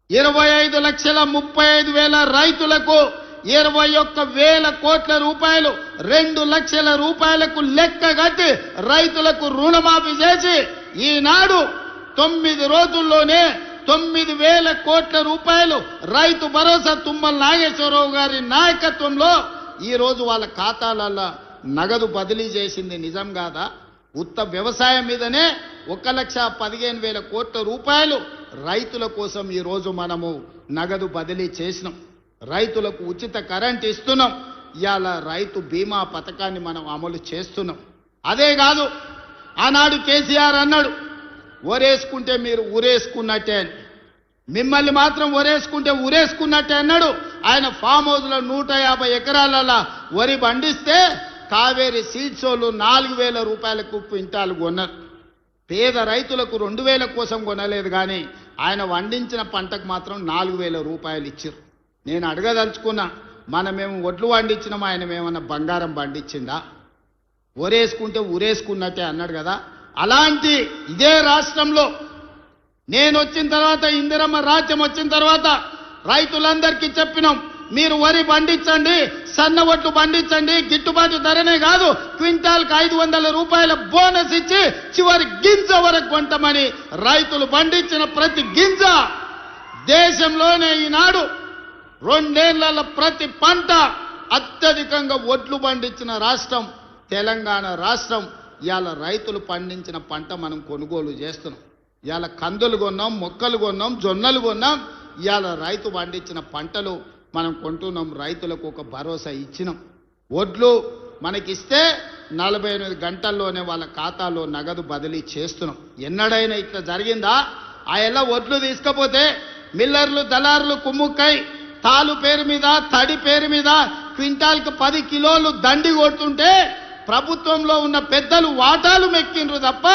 25,35,000 రైతులకు 21,000 కోట్ల రూపాయలు, 2 లక్షల రూపాయలకు లెక్క కట్టి రైతులకు రుణమాఫీ చేసి ఈనాడు 9 రోజుల్లోనే 9,000 కోట్ల రూపాయలు రైతు భరోసా తుమ్మల నాగేశ్వరరావు గారి నాయకత్వంలో ఈ రోజు వాళ్ళ ఖాతాలలో నగదు బదిలీ చేసింది నిజం కాదా? ఉత్త వ్యవసాయం మీదనే 1,15,000 కోట్ల రూపాయలు రైతుల కోసం ఈ రోజు మనము నగదు బదిలీ చేసినాం. రైతులకు ఉచిత కరెంట్ ఇస్తున్నాం. ఇవాళ రైతు బీమా పథకాన్ని మనం అమలు చేస్తున్నాం. అదే కాదు, ఆనాడు కేసీఆర్ అన్నాడు ఒరేసుకుంటే మీరు ఊరేసుకున్నట్టే అని. మిమ్మల్ని మాత్రం ఒరేసుకుంటే ఊరేసుకున్నట్టే అన్నాడు. ఆయన ఫామ్ హౌస్లో 150 ఎకరాలలో వరి పండిస్తే కావేరి సీడ్స్ వాళ్ళు 4,000 రూపాయలకు క్వింటాలు కొన్నారు. పేద రైతులకు 2,000 కోసం కొనలేదు కానీ ఆయన వండించిన పంటకు మాత్రం 4,000 రూపాయలు ఇచ్చారు. నేను అడగదలుచుకున్నా, మనమేమో ఒడ్లు వండించినాం, ఆయన ఏమన్నా బంగారం పండించిందా? ఒరేసుకుంటే ఊరేసుకున్నట్టే అన్నాడు కదా. అలాంటి ఇదే రాష్ట్రంలో నేను వచ్చిన తర్వాత, ఇందిరమ్మ రాజ్యం వచ్చిన తర్వాత రైతులందరికీ చెప్పినాం, మీరు వరి పండించండి, సన్న ఒట్లు పండించండి, గిట్టుబాటు ధరనే కాదు క్వింటాల్కి 500 రూపాయల బోనస్ ఇచ్చి చివరి గింజ వరకు కొంటామని. రైతులు పండించిన ప్రతి గింజ దేశంలోనే ఈనాడు 2 ఏళ్ల ప్రతి పంట అత్యధికంగా ఒడ్లు పండించిన రాష్ట్రం తెలంగాణ రాష్ట్రం. ఇవాళ రైతులు పండించిన పంట మనం కొనుగోలు చేస్తున్నాం. ఇవాళ కందులు కొన్నాం, మొక్కలు కొన్నాం, జొన్నలు కొన్నాం. ఇవాళ రైతు పండించిన పంటలు మనం కొంటున్నాం. రైతులకు ఒక భరోసా ఇచ్చినాం. ఒడ్లు మనకిస్తే 48 గంటల్లోనే వాళ్ళ ఖాతాలో నగదు బదిలీ చేస్తున్నాం. ఎన్నడైనా ఇట్లా జరిగిందా? ఆ ఎలా ఒడ్లు తీసుకపోతే మిల్లర్లు, దళారులు కుమ్ముక్కై తాలు పేరు మీద, తడి పేరు మీద క్వింటాల్కి 10 కిలోలు దండి కొడుతుంటే ప్రభుత్వంలో ఉన్న పెద్దలు వాటాలు మెక్కిండ్రు తప్ప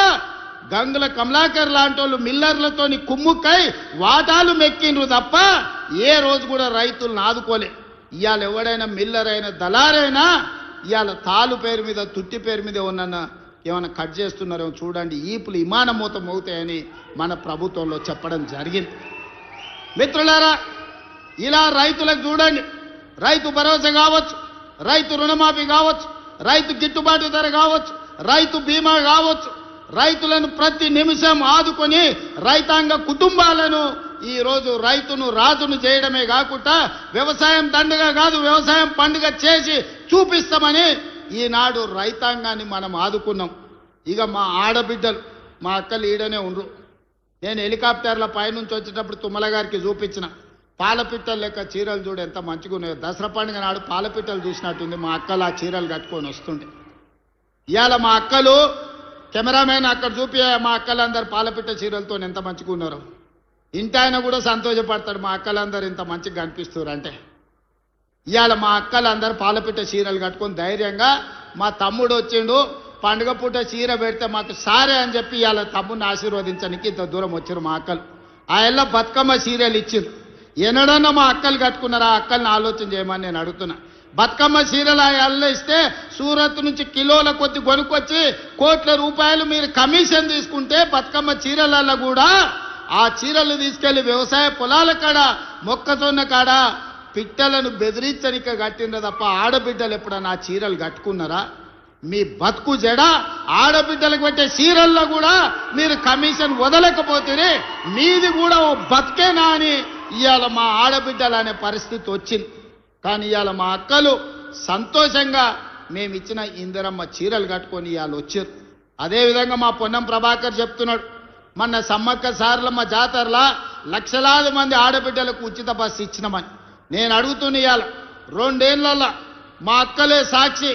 గంగుల కమలాకర్ లాంటి వాళ్ళు మిల్లర్లతోని కుమ్ముక్కై వాటాలు మెక్కిండ్రు తప్ప ఏ రోజు కూడా రైతులను ఆదుకోలే. ఇవాళ ఎవడైనా మిల్లర్ అయినా దళారైనా ఇవాళ తాలు పేరు మీద, తుట్టి పేరు మీద ఏమన్నా కట్ చేస్తున్నారేమో చూడండి, ఈపులు విమానమూతం అవుతాయని మన ప్రభుత్వంలో చెప్పడం జరిగింది. మిత్రులారా, ఇలా రైతులకు చూడండి, రైతు భరోసా కావచ్చు, రైతు రుణమాఫీ కావచ్చు, రైతు గిట్టుబాటు ధర కావచ్చు, రైతు బీమా కావచ్చు, రైతులను ప్రతి నిమిషం ఆదుకొని రైతాంగ కుటుంబాలను ఈ రోజు రైతును రాజును చేయడమే కాకుండా వ్యవసాయం దండగా కాదు వ్యవసాయం పండుగ చేసి చూపిస్తామని ఈనాడు రైతాంగాన్ని మనం ఆదుకున్నాం. ఇక మా ఆడబిడ్డలు, మా అక్కలు ఈడనే ఉండ్రు. నేను హెలికాప్టర్ల పైనుంచి వచ్చేటప్పుడు తుమ్మల గారికి చూపించిన పాలపిట్టలు లెక్క చీరలు చూడు ఎంత మంచిగా ఉన్నాయో. దసరా పండుగ నాడు పాలపిట్టలు చూసినట్టుంది మా అక్కలు ఆ చీరలు కట్టుకొని వస్తుండే. ఇవాళ మా అక్కలు కెమెరామెన్ అక్కడ చూపి మా అక్కలందరూ పాలపిట్ట చీరలతో ఎంత మంచిగా ఉన్నారు. ఇంటాయన కూడా సంతోషపడతాడు, మా అక్కలందరూ ఇంత మంచిగా కనిపిస్తారు అంటే. ఇవాళ మా అక్కలందరూ పాలపిట్ట చీరలు కట్టుకొని ధైర్యంగా, మా తమ్ముడు వచ్చిండు పండుగ పూట చీర పెడితే మాకు సారే అని చెప్పి ఇవాళ తమ్ముడిని ఆశీర్వదించడానికి ఇంత దూరం వచ్చారు మా అక్కలు. ఆ ఎల్ల బతుకమ్మ చీరలు ఇచ్చారు. ఎన్నడన్నా మా అక్కలు కట్టుకున్నారా? ఆ అక్కల్ని ఆలోచన చేయమని నేను అడుగుతున్నా. బతుకమ్మ చీరలు ఆ ఎల్ల ఇస్తే సూరత్ నుంచి కిలోల కొద్ది కొనుక్కొచ్చి కోట్ల రూపాయలు మీరు కమిషన్ తీసుకుంటే బతుకమ్మ చీరలలో కూడా ఆ చీరలు తీసుకెళ్లి వ్యవసాయ పొలాల కాడ, మొక్కజొన్న కాడ పిట్టలను బెదిరించనిక కట్టిండ్రు తప్ప ఆడబిడ్డలు ఎప్పుడన్నా ఆ చీరలు కట్టుకున్నారా? మీ బతుకు జడ ఆడబిడ్డలకు పెట్టే చీరల్లో కూడా మీరు కమిషన్ వదలకపోతే మీది కూడా ఓ బతుకేనా అని ఇవాళ మా ఆడబిడ్డలు అనే పరిస్థితి వచ్చింది. కానీ ఇవాళ మా అక్కలు సంతోషంగా మేమిచ్చిన ఇందిరమ్మ చీరలు కట్టుకొని ఇవాళ వచ్చారు. అదేవిధంగా మా పొన్నం ప్రభాకర్ చెప్తున్నాడు, మొన్న సమ్మక్క సారలమ్మ జాతరలా లక్షలాది మంది ఆడబిడ్డలకు ఉచిత బస్సు ఇచ్చినామని నేను అడుగుతున్నా. ఇవాళ 2 ఏళ్లలో మా అక్కలే సాక్షి,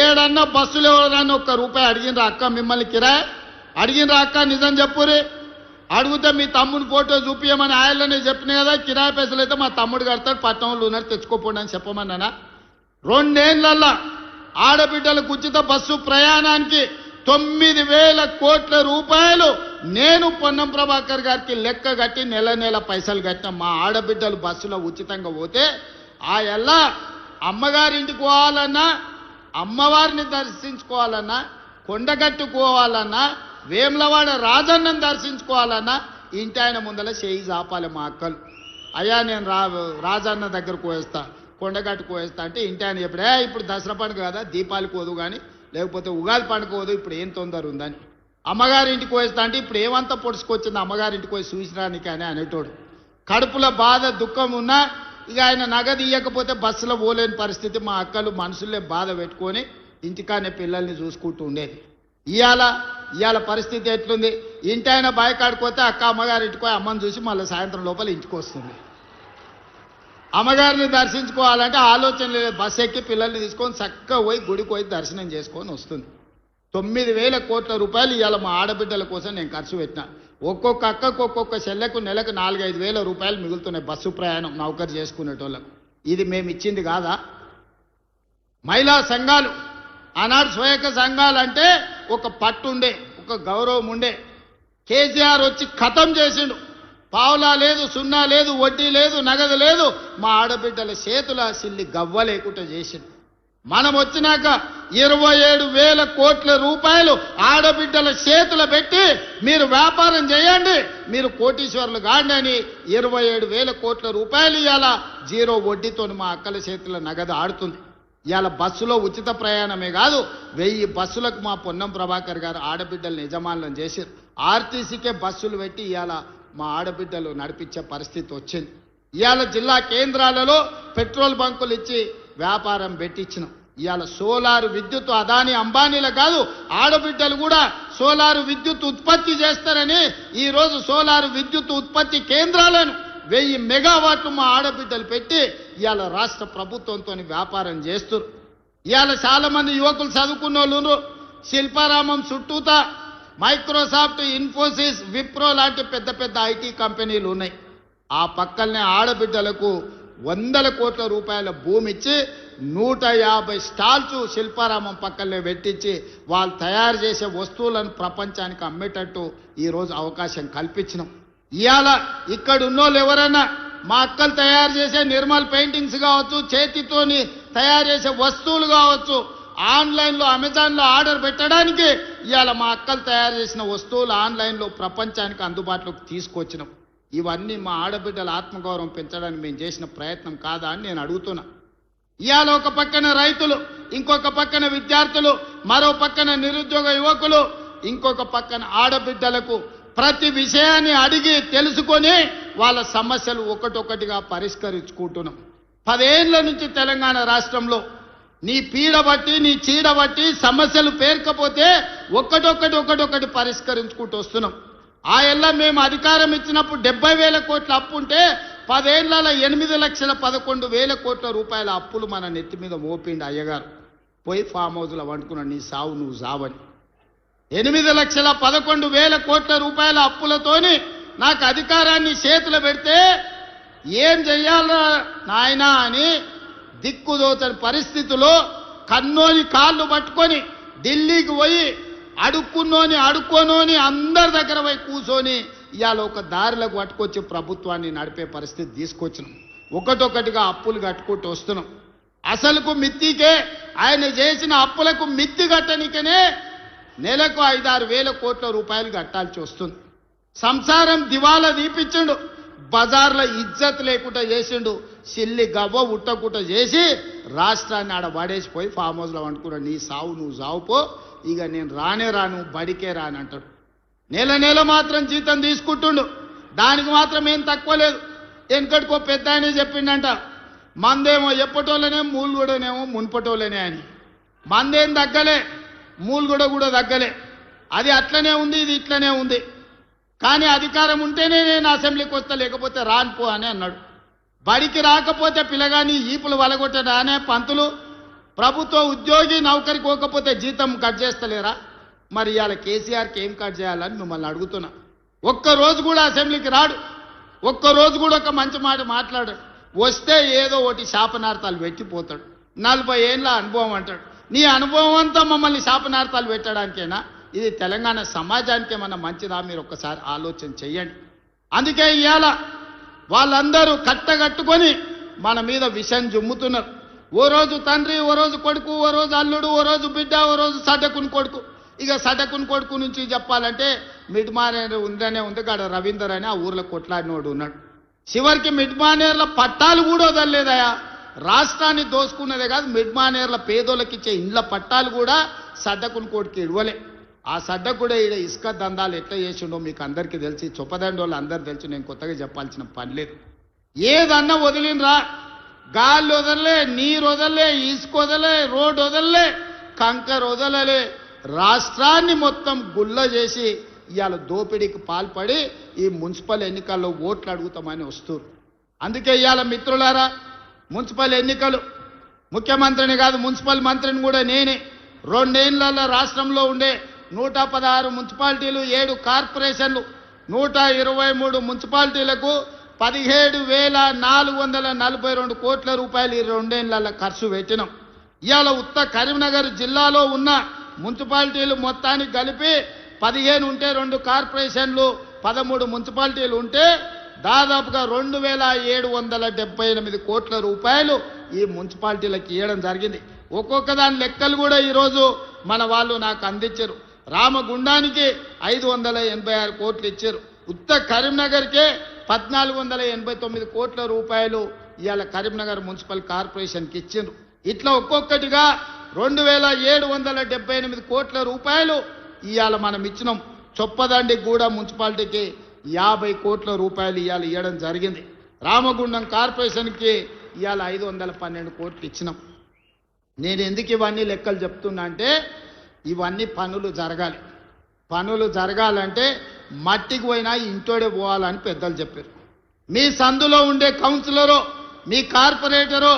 ఏడన్నా బస్సులు ఎవరన్నా ₹1 అడిగినరా అక్క? మిమ్మల్ని కిరాయి అడిగినరా అక్క? నిజం చెప్పురే. అడిగితే మీ తమ్ముని ఫోటో చూపించమని ఆయననే చెప్పిన కదా, కిరాయి పైసలు అయితే మా తమ్ముడు కడతాడు, పట్టణంలో ఉన్నారు తెచ్చుకోపోండి అని చెప్పమన్నానా? 2 ఏళ్లలో ఆడబిడ్డలకు ఉచిత బస్సు ప్రయాణానికి 9,000 కోట్ల రూపాయలు నేను పొన్నం ప్రభాకర్ గారికి లెక్క కట్టి నెల నెల పైసలు కట్టిన. మా ఆడబిడ్డలు బస్సులో ఉచితంగా పోతే ఆ ఎల్లా అమ్మగారింటికి పోవాలన్నా, అమ్మవారిని దర్శించుకోవాలన్నా, కొండగట్టుకోవాలన్నా, వేములవాడ రాజన్నను దర్శించుకోవాలన్నా ఇంటి ఆయన ముందర చేయి చాపాలి మా అక్కలు. అయ్యా నేను రాజన్న దగ్గరకు పోయేస్తా, కొండగట్టుకు పోయేస్తా అంటే ఇంటి ఆయన చెప్పడే ఇప్పుడు దసరా పండుగ కదా, దీపాలు కోదు కానీ, లేకపోతే ఉగాది పండుగ పోదు, ఇప్పుడు ఏం తొందర ఉందని. అమ్మగారింటికి పోయేస్తా అంటే ఇప్పుడు ఏమంతా పొడుచుకొచ్చింది అమ్మగారింటికి పోయి చూసిరానికి అని అనేటోడు. కడుపులో బాధ దుఃఖం ఉన్నా ఇక ఆయన నగదు ఇవ్వకపోతే బస్సులో పోలేని పరిస్థితి. మా అక్కలు మనసులే బాధ పెట్టుకొని ఇంటికానే పిల్లల్ని చూసుకుంటూ ఉండేది. ఇవాళ పరిస్థితి ఎట్లుంది? ఇంటి ఆయన బాయకాడిపోతే అక్క అమ్మగారింటికి పోయి అమ్మని చూసి మళ్ళీ సాయంత్రం లోపల ఇంటికి వస్తుంది. అమ్మగారిని దర్శించుకోవాలంటే ఆలోచన లేదు, బస్సు ఎక్కి పిల్లల్ని తీసుకొని చక్కగా పోయి గుడికి పోయి దర్శనం చేసుకొని వస్తుంది. 9,000 కోట్ల రూపాయలు ఇవాళ మా ఆడబిడ్డల కోసం నేను ఖర్చు పెట్టినా. ఒక్కొక్క అక్కకు ఒక్కొక్క చెల్లెకు నెలకు 4-5 వేల రూపాయలు మిగులుతున్నాయి బస్సు ప్రయాణం నౌకరు చేసుకునేటోళ్ళకు. ఇది మేము ఇచ్చింది కాదా? మహిళా సంఘాలు ఆనాడు స్వయక సంఘాలు అంటే ఒక పట్టుండే, ఒక గౌరవం ఉండే. కేసీఆర్ వచ్చి ఖతం చేసిండు. పావులా లేదు, సున్నా లేదు, వడ్డీ లేదు, నగదు లేదు. మా ఆడబిడ్డల చేతుల సిల్లి గవ్వ లేకుండా చేసిండు. మనం వచ్చినాక 27,000 కోట్ల రూపాయలు ఆడబిడ్డల చేతులు పెట్టి మీరు వ్యాపారం చేయండి, మీరు కోటీశ్వరులు కాండి అని 27,000 కోట్ల రూపాయలు ఇవాళ జీరో వడ్డీతో మా అక్కల చేతుల నగదు ఆడుతుంది. ఇవాళ బస్సులో ఉచిత ప్రయాణమే కాదు, 1000 బస్సులకు మా పొన్నం ప్రభాకర్ గారు ఆడబిడ్డలను యజమానులను చేశారు. ఆర్టీసీకే బస్సులు పెట్టి ఇవాళ మా ఆడబిడ్డలు నడిపించే పరిస్థితి వచ్చింది. ఇవాళ జిల్లా కేంద్రాలలో పెట్రోల్ బంకులు ఇచ్చి వ్యాపారం పెట్టించినాం. ఇవాళ సోలారు విద్యుత్ అదాని అంబానీల కాదు, ఆడబిడ్డలు కూడా సోలారు విద్యుత్ ఉత్పత్తి చేస్తారని ఈరోజు సోలారు విద్యుత్ ఉత్పత్తి కేంద్రాలను 1000 మెగావాట్లు మా ఆడబిడ్డలు పెట్టి ఇవాళ రాష్ట్ర ప్రభుత్వంతో వ్యాపారం చేస్తారు. ఇవాళ చాలా మంది యువకులు చదువుకున్న వాళ్ళు శిల్పారామం చుట్టూతా మైక్రోసాఫ్ట్, ఇన్ఫోసిస్, విప్రో లాంటి పెద్ద పెద్ద ఐటీ కంపెనీలు ఉన్నాయి. ఆ పక్కనే ఆడబిడ్డలకు 100 కోట్ల రూపాయల భూమి ఇచ్చి 150 స్టాల్స్ శిల్పారామం పక్కనే పెట్టించి వాళ్ళు తయారు చేసే వస్తువులను ప్రపంచానికి అమ్మేటట్టు ఈరోజు అవకాశం కల్పించినాం. ఇవాళ ఇక్కడ ఉన్నోళ్ళు ఎవరైనా మా అక్కలు తయారు చేసే నిర్మల్ పెయింటింగ్స్ కావచ్చు, చేతితోని తయారు చేసే వస్తువులు కావచ్చు, ఆన్లైన్లో అమెజాన్లో ఆర్డర్ పెట్టడానికి ఇవాళ మా అక్కలు తయారు చేసిన వస్తువులు ఆన్లైన్లో ప్రపంచానికి అందుబాటులోకి తీసుకొచ్చినాం. ఇవన్నీ మా ఆడబిడ్డల ఆత్మగౌరవం పెంచడానికి మేము చేసిన ప్రయత్నం కాదా అని నేను అడుగుతున్నా. ఇవాళ ఒక పక్కన రైతులు, ఇంకొక పక్కన విద్యార్థులు, మరో పక్కన నిరుద్యోగ యువకులు, ఇంకొక పక్కన ఆడబిడ్డలకు ప్రతి విషయాన్ని అడిగి తెలుసుకొని వాళ్ళ సమస్యలు ఒకటొకటిగా పరిష్కరించుకుంటున్నాం. 10 ఏళ్ల నుంచి తెలంగాణ రాష్ట్రంలో నీ పీడ బట్టి, నీ చీడ బట్టి సమస్యలు పేర్కపోతే ఒక్కటొక్కటి పరిష్కరించుకుంటూ వస్తున్నాం. ఆ ఏళ్ళ మేము అధికారం ఇచ్చినప్పుడు 70,000 కోట్ల అప్పు ఉంటే 10 ఏళ్లలో 8,11,000 కోట్ల రూపాయల అప్పులు మన నెత్తి మీద మోపిండి అయ్యగారు. పోయి ఫామ్ హౌస్లో వండుకున్నాడు, నీ సావు నువ్వు సావని. 8,11,000 కోట్ల రూపాయల అప్పులతోని నాకు అధికారాన్ని చేతులు పెడితే ఏం చెయ్యాలా నాయనా అని దిక్కుదోచని పరిస్థితిలో కన్నోని కాళ్ళు పట్టుకొని ఢిల్లీకి పోయి అడుక్కోనోని అందరి దగ్గర పోయి కూర్చొని ఇవాళ ఒక దారిలోకి పట్టుకొచ్చి ప్రభుత్వాన్ని నడిపే పరిస్థితి తీసుకొచ్చినాం. ఒకటొకటిగా అప్పులు కట్టుకుంటూ వస్తున్నాం. అసలుకు మిత్తికే ఆయన చేసిన అప్పులకు మిత్తి కట్టనికనే నెలకు 5-6 వేల కోట్ల రూపాయలు కట్టాల్సి వస్తుంది. సంసారం దివాలా దీపించిండు, బజార్లో ఇజ్జత్ లేకుండా చేసిండు, సిల్లి గవ్వ ఉట్టకుట చేసి రాష్ట్రాన్ని ఆడ పడేసిపోయి ఫామ్ హౌస్లో వండుకున్నాడు. నీ సావు నువ్వు సావుపో, ఇక నేను రాను బడికే రాని అంటాడు. నెల మాత్రం జీతం తీసుకుంటుండు, దానికి మాత్రం ఏం తక్కువ లేదు. వెనకటికో పెద్ద ఆయనే చెప్పిండంట, మందేమో ఎప్పటోళ్ళనే మూలుగూడనేమో మున్పటోళ్ళనే అని. మందేం తగ్గలే, మూలుగూడ కూడా తగ్గలే. అది అట్లనే ఉంది, ఇది ఇట్లనే ఉంది. కానీ అధికారం ఉంటేనే నేను అసెంబ్లీకి వస్తా, లేకపోతే రానుపో అని అన్నాడు. బడికి రాకపోతే పిల్లగాని ఈపులు వలగొట్టడా అనే పంతులు, ప్రభుత్వ ఉద్యోగి నౌకరికి పోకపోతే జీతం కట్ చేస్తలేరా? మరి ఇవాళ కేసీఆర్కి ఏం కట్ చేయాలని మిమ్మల్ని అడుగుతున్నా. ఒక్కరోజు కూడా అసెంబ్లీకి రాడు, ఒక్కరోజు కూడా ఒక మంచి మాట మాట్లాడాడు. వస్తే ఏదో ఒకటి శాపనార్థాలు పెట్టిపోతాడు. 40 ఏళ్ళ అనుభవం అంటాడు. నీ అనుభవం అంతా మమ్మల్ని శాపనార్థాలు పెట్టడానికేనా? ఇది తెలంగాణ సమాజానికి ఏమన్నా మంచిదా? మీరు ఒక్కసారి ఆలోచన చెయ్యండి. అందుకే ఇవాళ వాళ్ళందరూ కట్టగట్టుకొని మన మీద విషం జుమ్ముతున్నారు. ఓ రోజు తండ్రి, ఓ రోజు కొడుకు, ఓ రోజు అల్లుడు, ఓ రోజు బిడ్డ, ఓ రోజు సడ్డకుని కొడుకు. ఇక సడ్డకుని కొడుకు నుంచి చెప్పాలంటే మిడ్మానేరు ఉందనే ఉంది కాడ రవీందర్ అని ఆ ఊర్లో కొట్లాడినోడు ఉన్నాడు. చివరికి మిడ్మానేర్ల పట్టాలు కూడా వదలలేదయా. రాష్ట్రాన్ని దోసుకున్నదే కాదు, మిడ్మానేర్ల పేదోళ్ళకి ఇచ్చే ఇండ్ల పట్టాలు కూడా సడ్డకుని కొడుకు ఇవ్వలే. ఆ సడ్డ కూడా ఈడ ఇసుక దందాలు ఎట్లా చేసిండో మీకు అందరికీ తెలిసి, చొప్పదండి వాళ్ళు అందరు తెలిసి, నేను కొత్తగా చెప్పాల్సిన పని లేదు. ఏదన్నా వదిలినరా, గాలి వదలలే, నీరు వదలలే, ఇసుక వదలలే, రోడ్డు వదలలే, కంకర్ వదలలే. రాష్ట్రాన్ని మొత్తం గుల్ల చేసి ఇవాళ దోపిడీకి పాల్పడి ఈ మున్సిపల్ ఎన్నికల్లో ఓట్లు అడుగుతామని వస్తారు. అందుకే ఇవాళ మిత్రులారా, మున్సిపల్ ఎన్నికలు ముఖ్యమంత్రిని కాదు, మున్సిపల్ మంత్రిని కూడా నేనే. 2 ఏళ్లలో రాష్ట్రంలో ఉండే 116 మున్సిపాలిటీలు, 7 కార్పొరేషన్లు, 123 మున్సిపాలిటీలకు 17,442 కోట్ల రూపాయలు ఈ 2 ఏళ్లలో ఖర్చు పెట్టినాం. ఇవాళ ఉత్త కరీంనగర్ జిల్లాలో ఉన్న మున్సిపాలిటీలు మొత్తానికి కలిపి 15 ఉంటే, 2 కార్పొరేషన్లు 13 మున్సిపాలిటీలు ఉంటే దాదాపుగా 2,778 కోట్ల రూపాయలు ఈ మున్సిపాలిటీలకు ఇవ్వడం జరిగింది. ఒక్కొక్క దాని లెక్కలు కూడా ఈరోజు మన వాళ్ళు నాకు అందించారు. రామగుండానికి 586 కోట్లు ఇచ్చారు. ఉత్త కరీంనగర్కే 1489 కోట్ల రూపాయలు ఇవాళ కరీంనగర్ మున్సిపల్ కార్పొరేషన్కి ఇచ్చిండ్రు. ఇట్లా ఒక్కొక్కటిగా 2,778 కోట్ల రూపాయలు ఇవాళ మనం ఇచ్చినాం. చొప్పదండి గూడ మున్సిపాలిటీకి 50 కోట్ల రూపాయలు ఇవాళ ఇవ్వడం జరిగింది. రామగుండం కార్పొరేషన్కి ఇవాళ 512 కోట్లు ఇచ్చినాం. నేను ఎందుకు ఇవన్నీ లెక్కలు చెప్తున్నా అంటే, ఇవన్నీ పనులు జరగాలి. పనులు జరగాలంటే మట్టికి పోయినా ఇంటోడే పోవాలని పెద్దలు చెప్పారు. మీ సందులో ఉండే కౌన్సిలరో, మీ కార్పొరేటరో,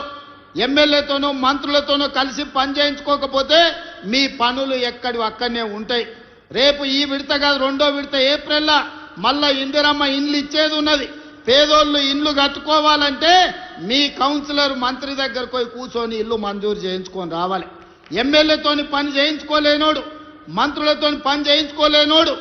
ఎమ్మెల్యేతోనో మంత్రులతోనో కలిసి పని చేయించుకోకపోతే మీ పనులు ఎక్కడి అక్కడనే ఉంటాయి. రేపు ఈ విడత కాదు, 2వ విడత ఏప్రిల్లో మళ్ళా ఇందిరమ్మ ఇండ్లు ఇచ్చేది ఉన్నది. పేదోళ్ళు ఇండ్లు కట్టుకోవాలంటే మీ కౌన్సిలర్ మంత్రి దగ్గరకు పోయి కూర్చొని ఇల్లు మంజూరు చేయించుకొని రావాలి. ఎమ్మెల్యేతోని పని చేయించుకోలేనోడు, మంత్రులతోని పని చేయించుకోలేనోడు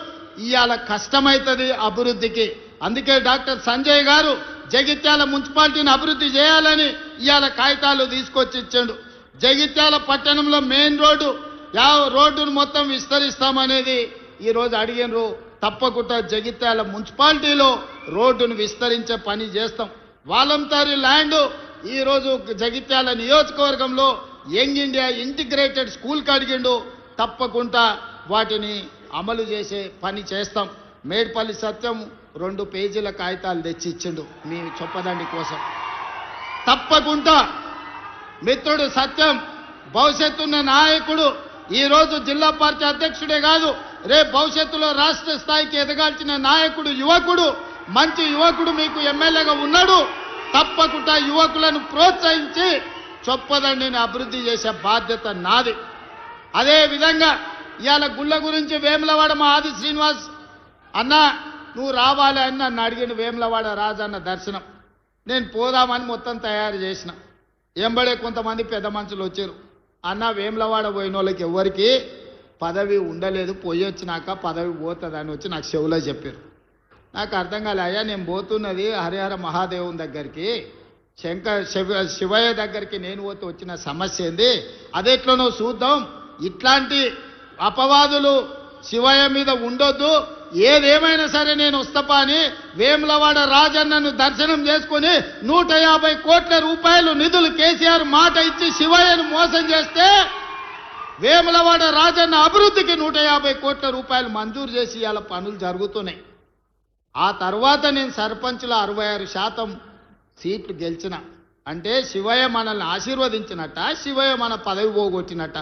ఇవాళ కష్టమవుతుంది అభివృద్ధికి. అందుకే డాక్టర్ సంజయ్ గారు జగిత్యాల మున్సిపాలిటీని అభివృద్ధి చేయాలని ఇవాళ కాగితాలు తీసుకొచ్చి ఇచ్చాడు. జగిత్యాల పట్టణంలో మెయిన్ రోడ్డును మొత్తం విస్తరిస్తామనేది ఈరోజు అడిగినరు. తప్పకుండా జగిత్యాల మున్సిపాలిటీలో రోడ్డును విస్తరించే పని చేస్తాం. వాలంటరీ ల్యాండ్ ఈరోజు జగిత్యాల నియోజకవర్గంలో యంగ్ ఇండియా ఇంటిగ్రేటెడ్ స్కూల్కి అడిగిండు. తప్పకుండా వాటిని అమలు చేసే పని చేస్తాం. మేడ్పల్లి సత్యం 2 పేజీల కాగితాలు తెచ్చి ఇచ్చిండు మీ చొప్పదండి కోసం. తప్పకుండా మిత్రుడు సత్యం భవిష్యత్తున్న నాయకుడు, ఈరోజు జిల్లా పార్టీ అధ్యక్షుడే కాదు, రేపు భవిష్యత్తులో రాష్ట్ర స్థాయికి ఎదగాల్సిన నాయకుడు, యువకుడు, మంచి యువకుడు మీకు ఎమ్మెల్యేగా ఉన్నాడు. తప్పకుండా యువకులను ప్రోత్సహించి చొప్పదండిని అభివృద్ధి చేసే బాధ్యత నాది. అదే విధంగా ఇవాళ గుళ్ళ గురించి వేములవాడ మా ఆది శ్రీనివాస్ అన్న నువ్వు రావాలి అని నన్ను అడిగిన. వేములవాడ రాజన్న దర్శనం నేను పోదామని మొత్తం తయారు చేసిన. ఎంబడే కొంతమంది పెద్ద మనుషులు వచ్చారు. అన్న వేములవాడ పోయిన వాళ్ళకి ఎవరికి పదవి ఉండలేదు, పోయి వచ్చినాక పదవి పోతుందని వచ్చి నాకు చెవులో చెప్పారు. నాకు అర్థం కాలే. అయ్యా నేను పోతున్నది హరిహర మహాదేవుని దగ్గరికి, శివయ్య దగ్గరికి నేను పోతే వచ్చిన సమస్య ఏంది, అదెట్లనో చూద్దాం. ఇట్లాంటి అపవాదులు శివయ్య మీద ఉండొద్దు, ఏదేమైనా సరే నేను వస్తపా అని వేములవాడ రాజన్నను దర్శనం చేసుకుని 150 కోట్ల రూపాయలు నిధులు కేసీఆర్ మాట ఇచ్చి శివయ్యను మోసం చేస్తే వేములవాడ రాజన్న అభివృద్ధికి 150 కోట్ల రూపాయలు మంజూరు చేసి ఇవాళ పనులు జరుగుతున్నాయి. ఆ తర్వాత నేను సర్పంచ్లో 66% సీట్లు గెలిచిన అంటే శివయ్య మనల్ని ఆశీర్వదించినట్ట, శివయ్య మన పదవి పోగొట్టినట్ట?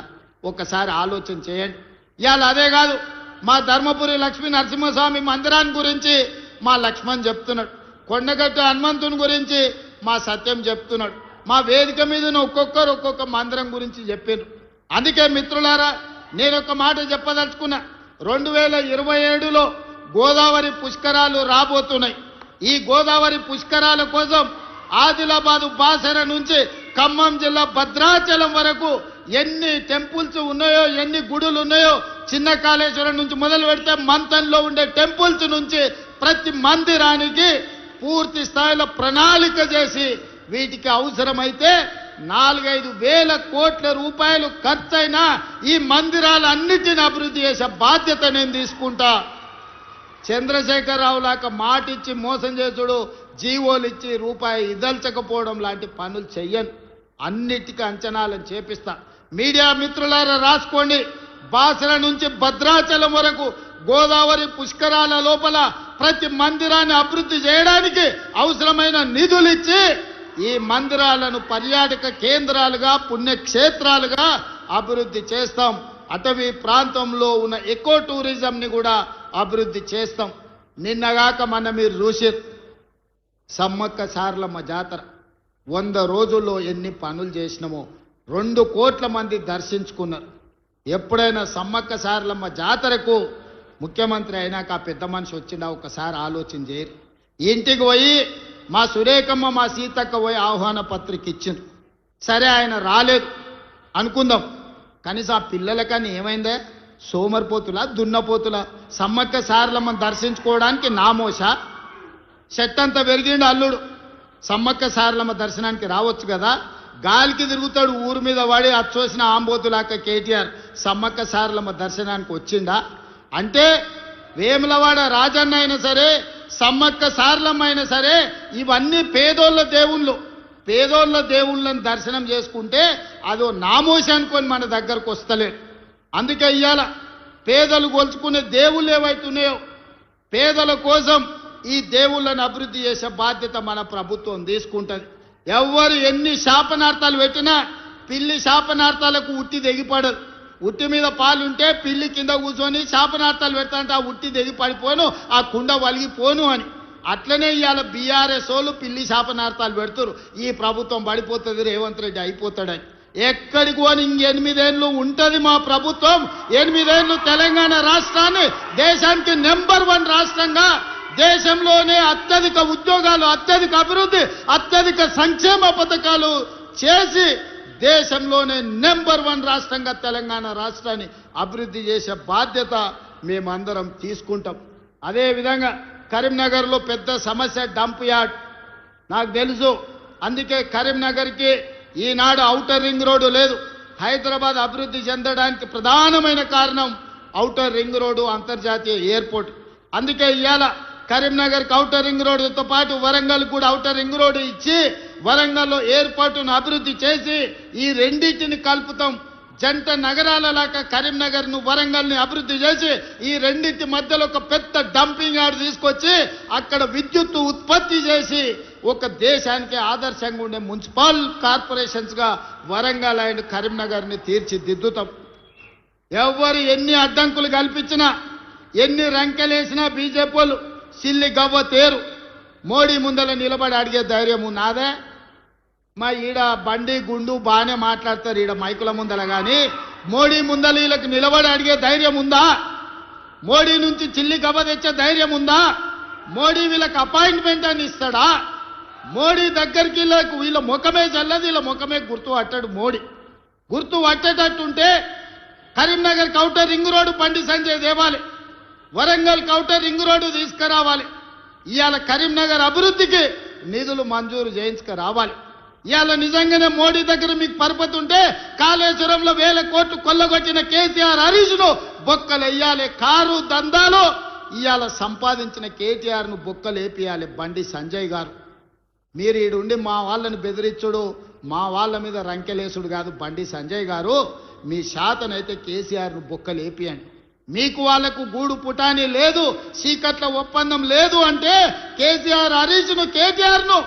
ఒక్కసారి ఆలోచన చేయండి. ఇవాళ అదే కాదు, మా ధర్మపురి లక్ష్మీ నరసింహస్వామి మందిరాన్ని గురించి మా లక్ష్మణ్ చెప్తున్నాడు, కొండగట్టు హనుమంతుని గురించి మా సత్యం చెప్తున్నాడు, మా వేదిక మీద ఒక్కొక్కరు ఒక్కొక్క మందిరం గురించి చెప్పారు. అందుకే మిత్రులారా, నేను ఒక మాట చెప్పదలుచుకున్నా. 2027లో గోదావరి పుష్కరాలు రాబోతున్నాయి. ఈ గోదావరి పుష్కరాల కోసం ఆదిలాబాదు బాసర నుంచి ఖమ్మం జిల్లా భద్రాచలం వరకు ఎన్ని టెంపుల్స్ ఉన్నాయో, ఎన్ని గుడులు ఉన్నాయో, చిన్న కాళేశ్వరం నుంచి మొదలు పెడితే మంతంలో ఉండే టెంపుల్స్ నుంచి ప్రతి మందిరానికి పూర్తి స్థాయిలో ప్రణాళిక చేసి వీటికి అవసరమైతే 4-5 వేల కోట్ల రూపాయలు ఖర్చైనా ఈ మందిరాలన్నిటిని అభివృద్ధి చేసే బాధ్యత నేను తీసుకుంటా. చంద్రశేఖరరావు లాగా మాటిచ్చి మోసం చేసుడు, జీవోలు ఇచ్చి రూపాయి ఇదల్చకపోవడం లాంటి పనులు చెయ్యను. అన్నిటికీ అంచనాలను చేపిస్తా. మీడియా మిత్రులారా రాసుకోండి, బాసర నుంచి భద్రాచలం వరకు గోదావరి పుష్కరాల లోపల ప్రతి మందిరాన్ని అభివృద్ధి చేయడానికి అవసరమైన నిధులు ఇచ్చి ఈ మందిరాలను పర్యాటక కేంద్రాలుగా, పుణ్యక్షేత్రాలుగా అభివృద్ధి చేస్తాం. అటవీ ప్రాంతంలో ఉన్న ఎకో టూరిజంని కూడా అభివృద్ధి చేస్తాం. నిన్నగాక మన మీరు చూసారు, సమ్మక్క సారలమ్మ జాతర 100 రోజుల్లో ఎన్ని పనులు చేసినామో 2 కోట్ల మంది దర్శించుకున్నారు. ఎప్పుడైనా సమ్మక్క సారలమ్మ జాతరకు ముఖ్యమంత్రి అయినాక ఆ పెద్ద మనిషి వచ్చిండా ఒకసారి ఆలోచన చేయరు. ఇంటికి పోయి మా సురేఖమ్మ, మా సీతక్క పోయి ఆహ్వాన పత్రిక ఇచ్చింది. సరే ఆయన రాలేదు అనుకుందాం, కనీసం ఆ పిల్లలకని ఏమైందే, సోమరిపోతులా దున్నపోతులా? సమ్మక్క సారలమ్మని దర్శించుకోవడానికి నామోష చెట్టంతా పెరిగిండు అల్లుడు. సమ్మక్క సారలమ్మ దర్శనానికి రావచ్చు కదా, గాలికి తిరుగుతాడు ఊరు మీద వాడి అచ్చోసిన ఆంబోతులాక కేటీఆర్ సమ్మక్క సారలమ్మ దర్శనానికి వచ్చిందా? అంటే వేములవాడ రాజన్న అయినా సరే, సమ్మక్క సారలమ్మ అయినా సరే, ఇవన్నీ పేదోళ్ళ దేవుళ్ళు. పేదోళ్ళ దేవుళ్ళని దర్శనం చేసుకుంటే అదో నామోషి అనుకొని మన దగ్గరకు వస్తలేదు. అందుకే ఇవాళ పేదలు కొలుచుకునే దేవుళ్ళు ఏవైతున్నాయో పేదల కోసం ఈ దేవుళ్ళని అభివృద్ధి చేసే బాధ్యత మన ప్రభుత్వం తీసుకుంటుంది. ఎవరు ఎన్ని శాపనార్థాలు పెట్టినా పిల్లి శాపనార్థాలకు ఉట్టి తెగిపడదు. ఉట్టి మీద పాలుంటే పిల్లి కింద కూర్చొని శాపనార్థాలు పెడతాంటే ఆ ఉట్టి తెగి పడిపోను, ఆ కుండ వలిగిపోను అని. అట్లనే ఇవాళ బీఆర్ఎస్ వాళ్ళు పిల్లి శాపనార్థాలు పెడుతురు, ఈ ప్రభుత్వం పడిపోతుంది, రేవంత్ రెడ్డి అయిపోతాడని. ఎక్కడికి పోని 8 ఏళ్ళు ఉంటుంది మా ప్రభుత్వం. 8 ఏళ్ళు తెలంగాణ రాష్ట్రాన్ని దేశానికి నెంబర్ 1 రాష్ట్రంగా, దేశంలోనే అత్యధిక ఉద్యోగాలు, అత్యధిక అభివృద్ధి, అత్యధిక సంక్షేమ పథకాలు చేసి దేశంలోనే నెంబర్ 1 రాష్ట్రంగా తెలంగాణ రాష్ట్రాన్ని అభివృద్ధి చేసే బాధ్యత మేమందరం తీసుకుంటాం. అదేవిధంగా కరీంనగర్లో పెద్ద సమస్య డంప్ యార్డ్ నాకు తెలుసు. అందుకే కరీంనగర్కి ఈనాడు ఔటర్ రింగ్ రోడ్డు లేదు. హైదరాబాద్ అభివృద్ధి చెందడానికి ప్రధానమైన కారణం ఔటర్ రింగ్ రోడ్డు, అంతర్జాతీయ ఎయిర్పోర్ట్. అందుకే ఇవాళ కరీంనగర్కి ఔటర్ రింగ్ రోడ్డుతో పాటు వరంగల్ కూడా ఔటర్ రింగ్ రోడ్డు ఇచ్చి వరంగల్లో ఎయిర్పోర్టును అభివృద్ధి చేసి ఈ రెండింటిని కలుపుతాం. జంట నగరాల లాగా కరీంనగర్ను, వరంగల్ని అభివృద్ధి చేసి ఈ రెండింటి మధ్యలో ఒక పెద్ద డంపింగ్ యార్డ్ తీసుకొచ్చి అక్కడ విద్యుత్తు ఉత్పత్తి చేసి ఒక దేశానికి ఆదర్శంగా ఉండే మున్సిపల్ కార్పొరేషన్స్గా వరంగల్ అండ్ కరీంనగర్ని తీర్చిదిద్దుతాం. ఎవరు ఎన్ని అడ్డంకులు కల్పించినా, ఎన్ని రంకెలేసినా బీజేపీ వాళ్ళు సిల్లి గవ్వ తేరు. మోడీ ముందల నిలబడి అడిగే ధైర్యం నాదే? మా ఈడ బండి గుండు బాగానే మాట్లాడతారు ఈడ మైకుల ముందల, కానీ మోడీ ముందల వీళ్ళకి నిలబడి అడిగే ధైర్యం ఉందా? మోడీ నుంచి చిల్లి గవ్వ తెచ్చే ధైర్యం ఉందా? మోడీ వీళ్ళకి అపాయింట్మెంట్ అని ఇస్తాడా? మోడీ దగ్గరికి వీళ్ళ ముఖమే చల్లదు, వీళ్ళ ముఖమే గుర్తు పట్టాడు. మోడీ గుర్తు పట్టేటట్టుంటే Karimnagar outer ring road Bandi Sanjay దేవాలి, వరంగల్ ఔటర్ రింగ్ రోడ్డు తీసుకురావాలి. ఇవాళ కరీంనగర్ అభివృద్ధికి నిధులు మంజూరు చేయించుకురావాలి. ఇవాళ నిజంగానే మోడీ దగ్గర మీకు పరపతి ఉంటే కాళేశ్వరంలో 1000 కోట్లు కొల్లగొట్టిన కేసీఆర్, హరీష్ను బొక్కలేయాలి. కారు దందాలో ఇవాళ సంపాదించిన కేటీఆర్ను బొక్కలేపియాలి బండి సంజయ్ గారు. మీరు ఈడుండి మా వాళ్ళని బెదిరించుడు, మా వాళ్ళ మీద రంకెలేసుడు కాదు బండి సంజయ్ గారు. మీ శాతనైతే కేసీఆర్ను బొక్కలేపియండి. మీకు వాళ్లకు గూడు పుటాని లేదు, చీకట్ల ఒప్పందం లేదు అంటే కేసీఆర్, హరీష్ను, కేటీఆర్ను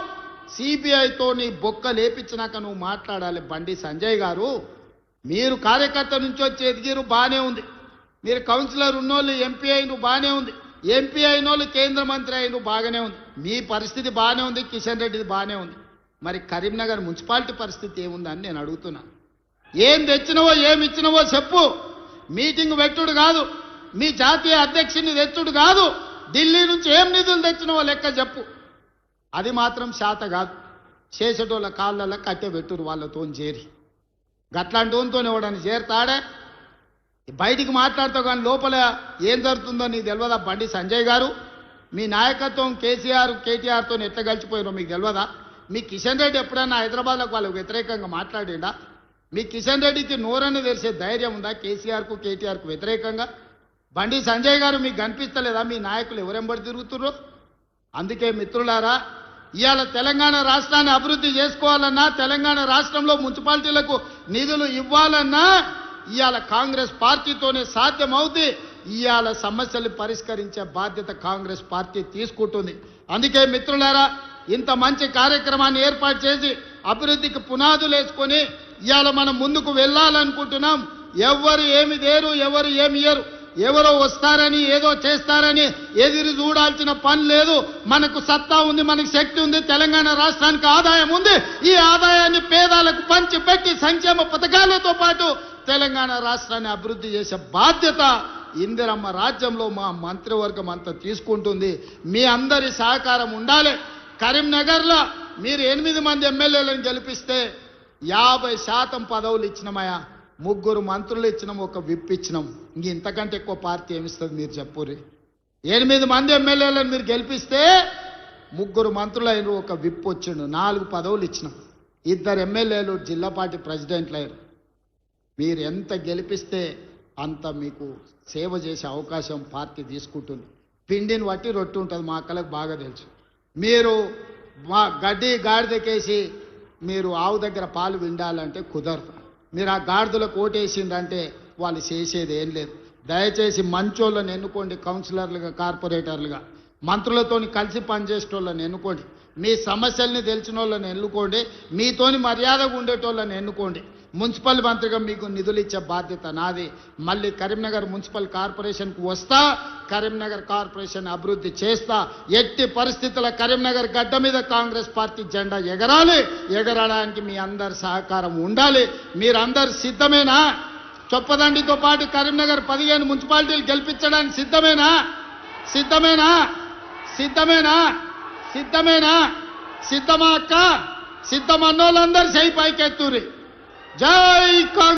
సిబిఐతో నీ బొక్క లేపించినాక నువ్వు మాట్లాడాలి బండి సంజయ్ గారు. మీరు కార్యకర్త నుంచి వచ్చి ఎదిగిరు బానే ఉంది, మీరు కౌన్సిలర్ ఉన్నోళ్ళు ఎంపీ అయిన బాగానే ఉంది, ఎంపీ అయినోళ్ళు కేంద్ర మంత్రి అయిన బాగానే ఉంది, మీ పరిస్థితి బాగానే ఉంది, కిషన్ రెడ్డిది బాగానే ఉంది. మరి కరీంనగర్ మున్సిపాలిటీ పరిస్థితి ఏముందని నేను అడుగుతున్నా. ఏం తెచ్చినవో ఏమి ఇచ్చినవో చెప్పు. మీటింగ్ పెట్టుడు కాదు, మీ జాతీయ అధ్యక్షుని తెచ్చుడు కాదు, ఢిల్లీ నుంచి ఏం నిధులు తెచ్చినవో లెక్క చెప్పు. అది మాత్రం శాత కాదు. చేసేటోళ్ళ కాళ్ళల్లో కట్టె పెట్టురు వాళ్ళతో చేరి. గట్లాంటి వాళ్ళతో ఎవడని చేరుతాడే? బయటికి మాట్లాడుతావు కానీ లోపల ఏం జరుగుతుందో నీకు తెలియదా? బండి సంజయ్ గారు, మీ నాయకత్వం కేసీఆర్ కేటీఆర్తో ఎట్లా కలిసిపోయారో మీకు తెలియదా? మీ కిషన్ రెడ్డి ఎప్పుడన్నా హైదరాబాద్లో వాళ్ళకు వ్యతిరేకంగా మాట్లాడిండా? మీ కిషన్ రెడ్డికి నోరని తెరిసే ధైర్యం ఉందా కేసీఆర్కు కేటీఆర్కు వ్యతిరేకంగా? బండి సంజయ్ గారు మీకు కనిపిస్తలేదా మీ నాయకులు ఎవరెంబడి తిరుగుతుర్రో? అందుకే మిత్రులారా, ఇవాళ తెలంగాణ రాష్ట్రాన్ని అభివృద్ధి చేసుకోవాలన్నా, తెలంగాణ రాష్ట్రంలో మున్సిపాలిటీలకు నిధులు ఇవ్వాలన్నా ఇవాళ కాంగ్రెస్ పార్టీతోనే సాధ్యమవుతుంది. ఇవాళ సమస్యలు పరిష్కరించే బాధ్యత కాంగ్రెస్ పార్టీ తీసుకుంటుంది. అందుకే మిత్రులారా, ఇంత మంచి కార్యక్రమాన్ని ఏర్పాటు చేసి అభివృద్ధికి పునాదులు వేసుకొని ఇవాళ మనం ముందుకు వెళ్ళాలనుకుంటున్నాం. ఎవరు ఏమి దేరు, ఎవరు ఏమి ఇయ్యరు, ఎవరో వస్తారని ఏదో చేస్తారని ఎదురు చూడాల్సిన పని లేదు. మనకు సత్తా ఉంది, మనకు శక్తి ఉంది, తెలంగాణ రాష్ట్రానికి ఆదాయం ఉంది. ఈ ఆదాయాన్ని పేదలకు పంచి పెట్టి సంక్షేమ పథకాలతో పాటు తెలంగాణ రాష్ట్రాన్ని అభివృద్ధి చేసే బాధ్యత ఇందిరమ్మ రాజ్యంలో మా మంత్రివర్గం అంతా తీసుకుంటుంది. మీ అందరి సహకారం ఉండాలి. కరీంనగర్లో మీరు 8 మంది ఎమ్మెల్యేలను గెలిపిస్తే 50% పదవులు ఇచ్చినామయ్యా. 3 మంత్రులు ఇచ్చినాం, ఒక విప్ ఇచ్చినాం. ఇంతకంటే ఎక్కువ పార్టీ ఏమిస్తుంది మీరు చెప్పుర్రి? 8 మంది ఎమ్మెల్యేలను మీరు గెలిపిస్తే 3 మంత్రులు అయిన, ఒక విప్ వచ్చిండు, 4 పదవులు ఇచ్చినాం. 2 ఎమ్మెల్యేలు జిల్లా పార్టీ ప్రెసిడెంట్లు అయ్యారు. మీరు ఎంత గెలిపిస్తే అంత మీకు సేవ చేసే అవకాశం పార్టీ తీసుకుంటుంది. పిండిని బట్టి రొట్టి ఉంటుంది, మా అక్కలకు బాగా తెలుసు. మీరు మా గడ్డి గాడిదకేసి మీరు ఆవు దగ్గర పాలు విండాలంటే కుదరదు. మీరు ఆ గాడిదలకు ఓటేసిందంటే వాళ్ళు చేసేది ఏం లేదు. దయచేసి మంచోళ్ళని ఎన్నుకోండి, కౌన్సిలర్లుగా, కార్పొరేటర్లుగా, మంత్రులతో కలిసి పనిచేసేటోళ్ళని ఎన్నుకోండి, మీ సమస్యల్ని తెలిసిన వాళ్ళని ఎన్నుకోండి, మీతోని మర్యాదగా ఉండేటోళ్ళని ఎన్నుకోండి. మున్సిపల్ మంత్రిగా మీకు నిధులు ఇచ్చే బాధ్యత నాది. మళ్ళీ కరీంనగర్ మున్సిపల్ కార్పొరేషన్కు వస్తా, కరీంనగర్ కార్పొరేషన్ అభివృద్ధి చేస్తా. ఎట్టి పరిస్థితుల కరీంనగర్ గడ్డ మీద కాంగ్రెస్ పార్టీ జెండా ఎగరాలి. ఎగరడానికి మీ అందరి సహకారం ఉండాలి. మీరందరు సిద్ధమేనా? చొప్పదండితో పాటు కరీంనగర్ 15 మున్సిపాలిటీలు గెలిపించడానికి సిద్ధమేనా? సిద్ధమేనా? సిద్ధమేనా? సిద్ధమేనా? సిద్ధమా అక్క? సిద్ధమన్నోళ్ళందరూ చేయి పైకెత్తురి. జై కాంగ్రెస్.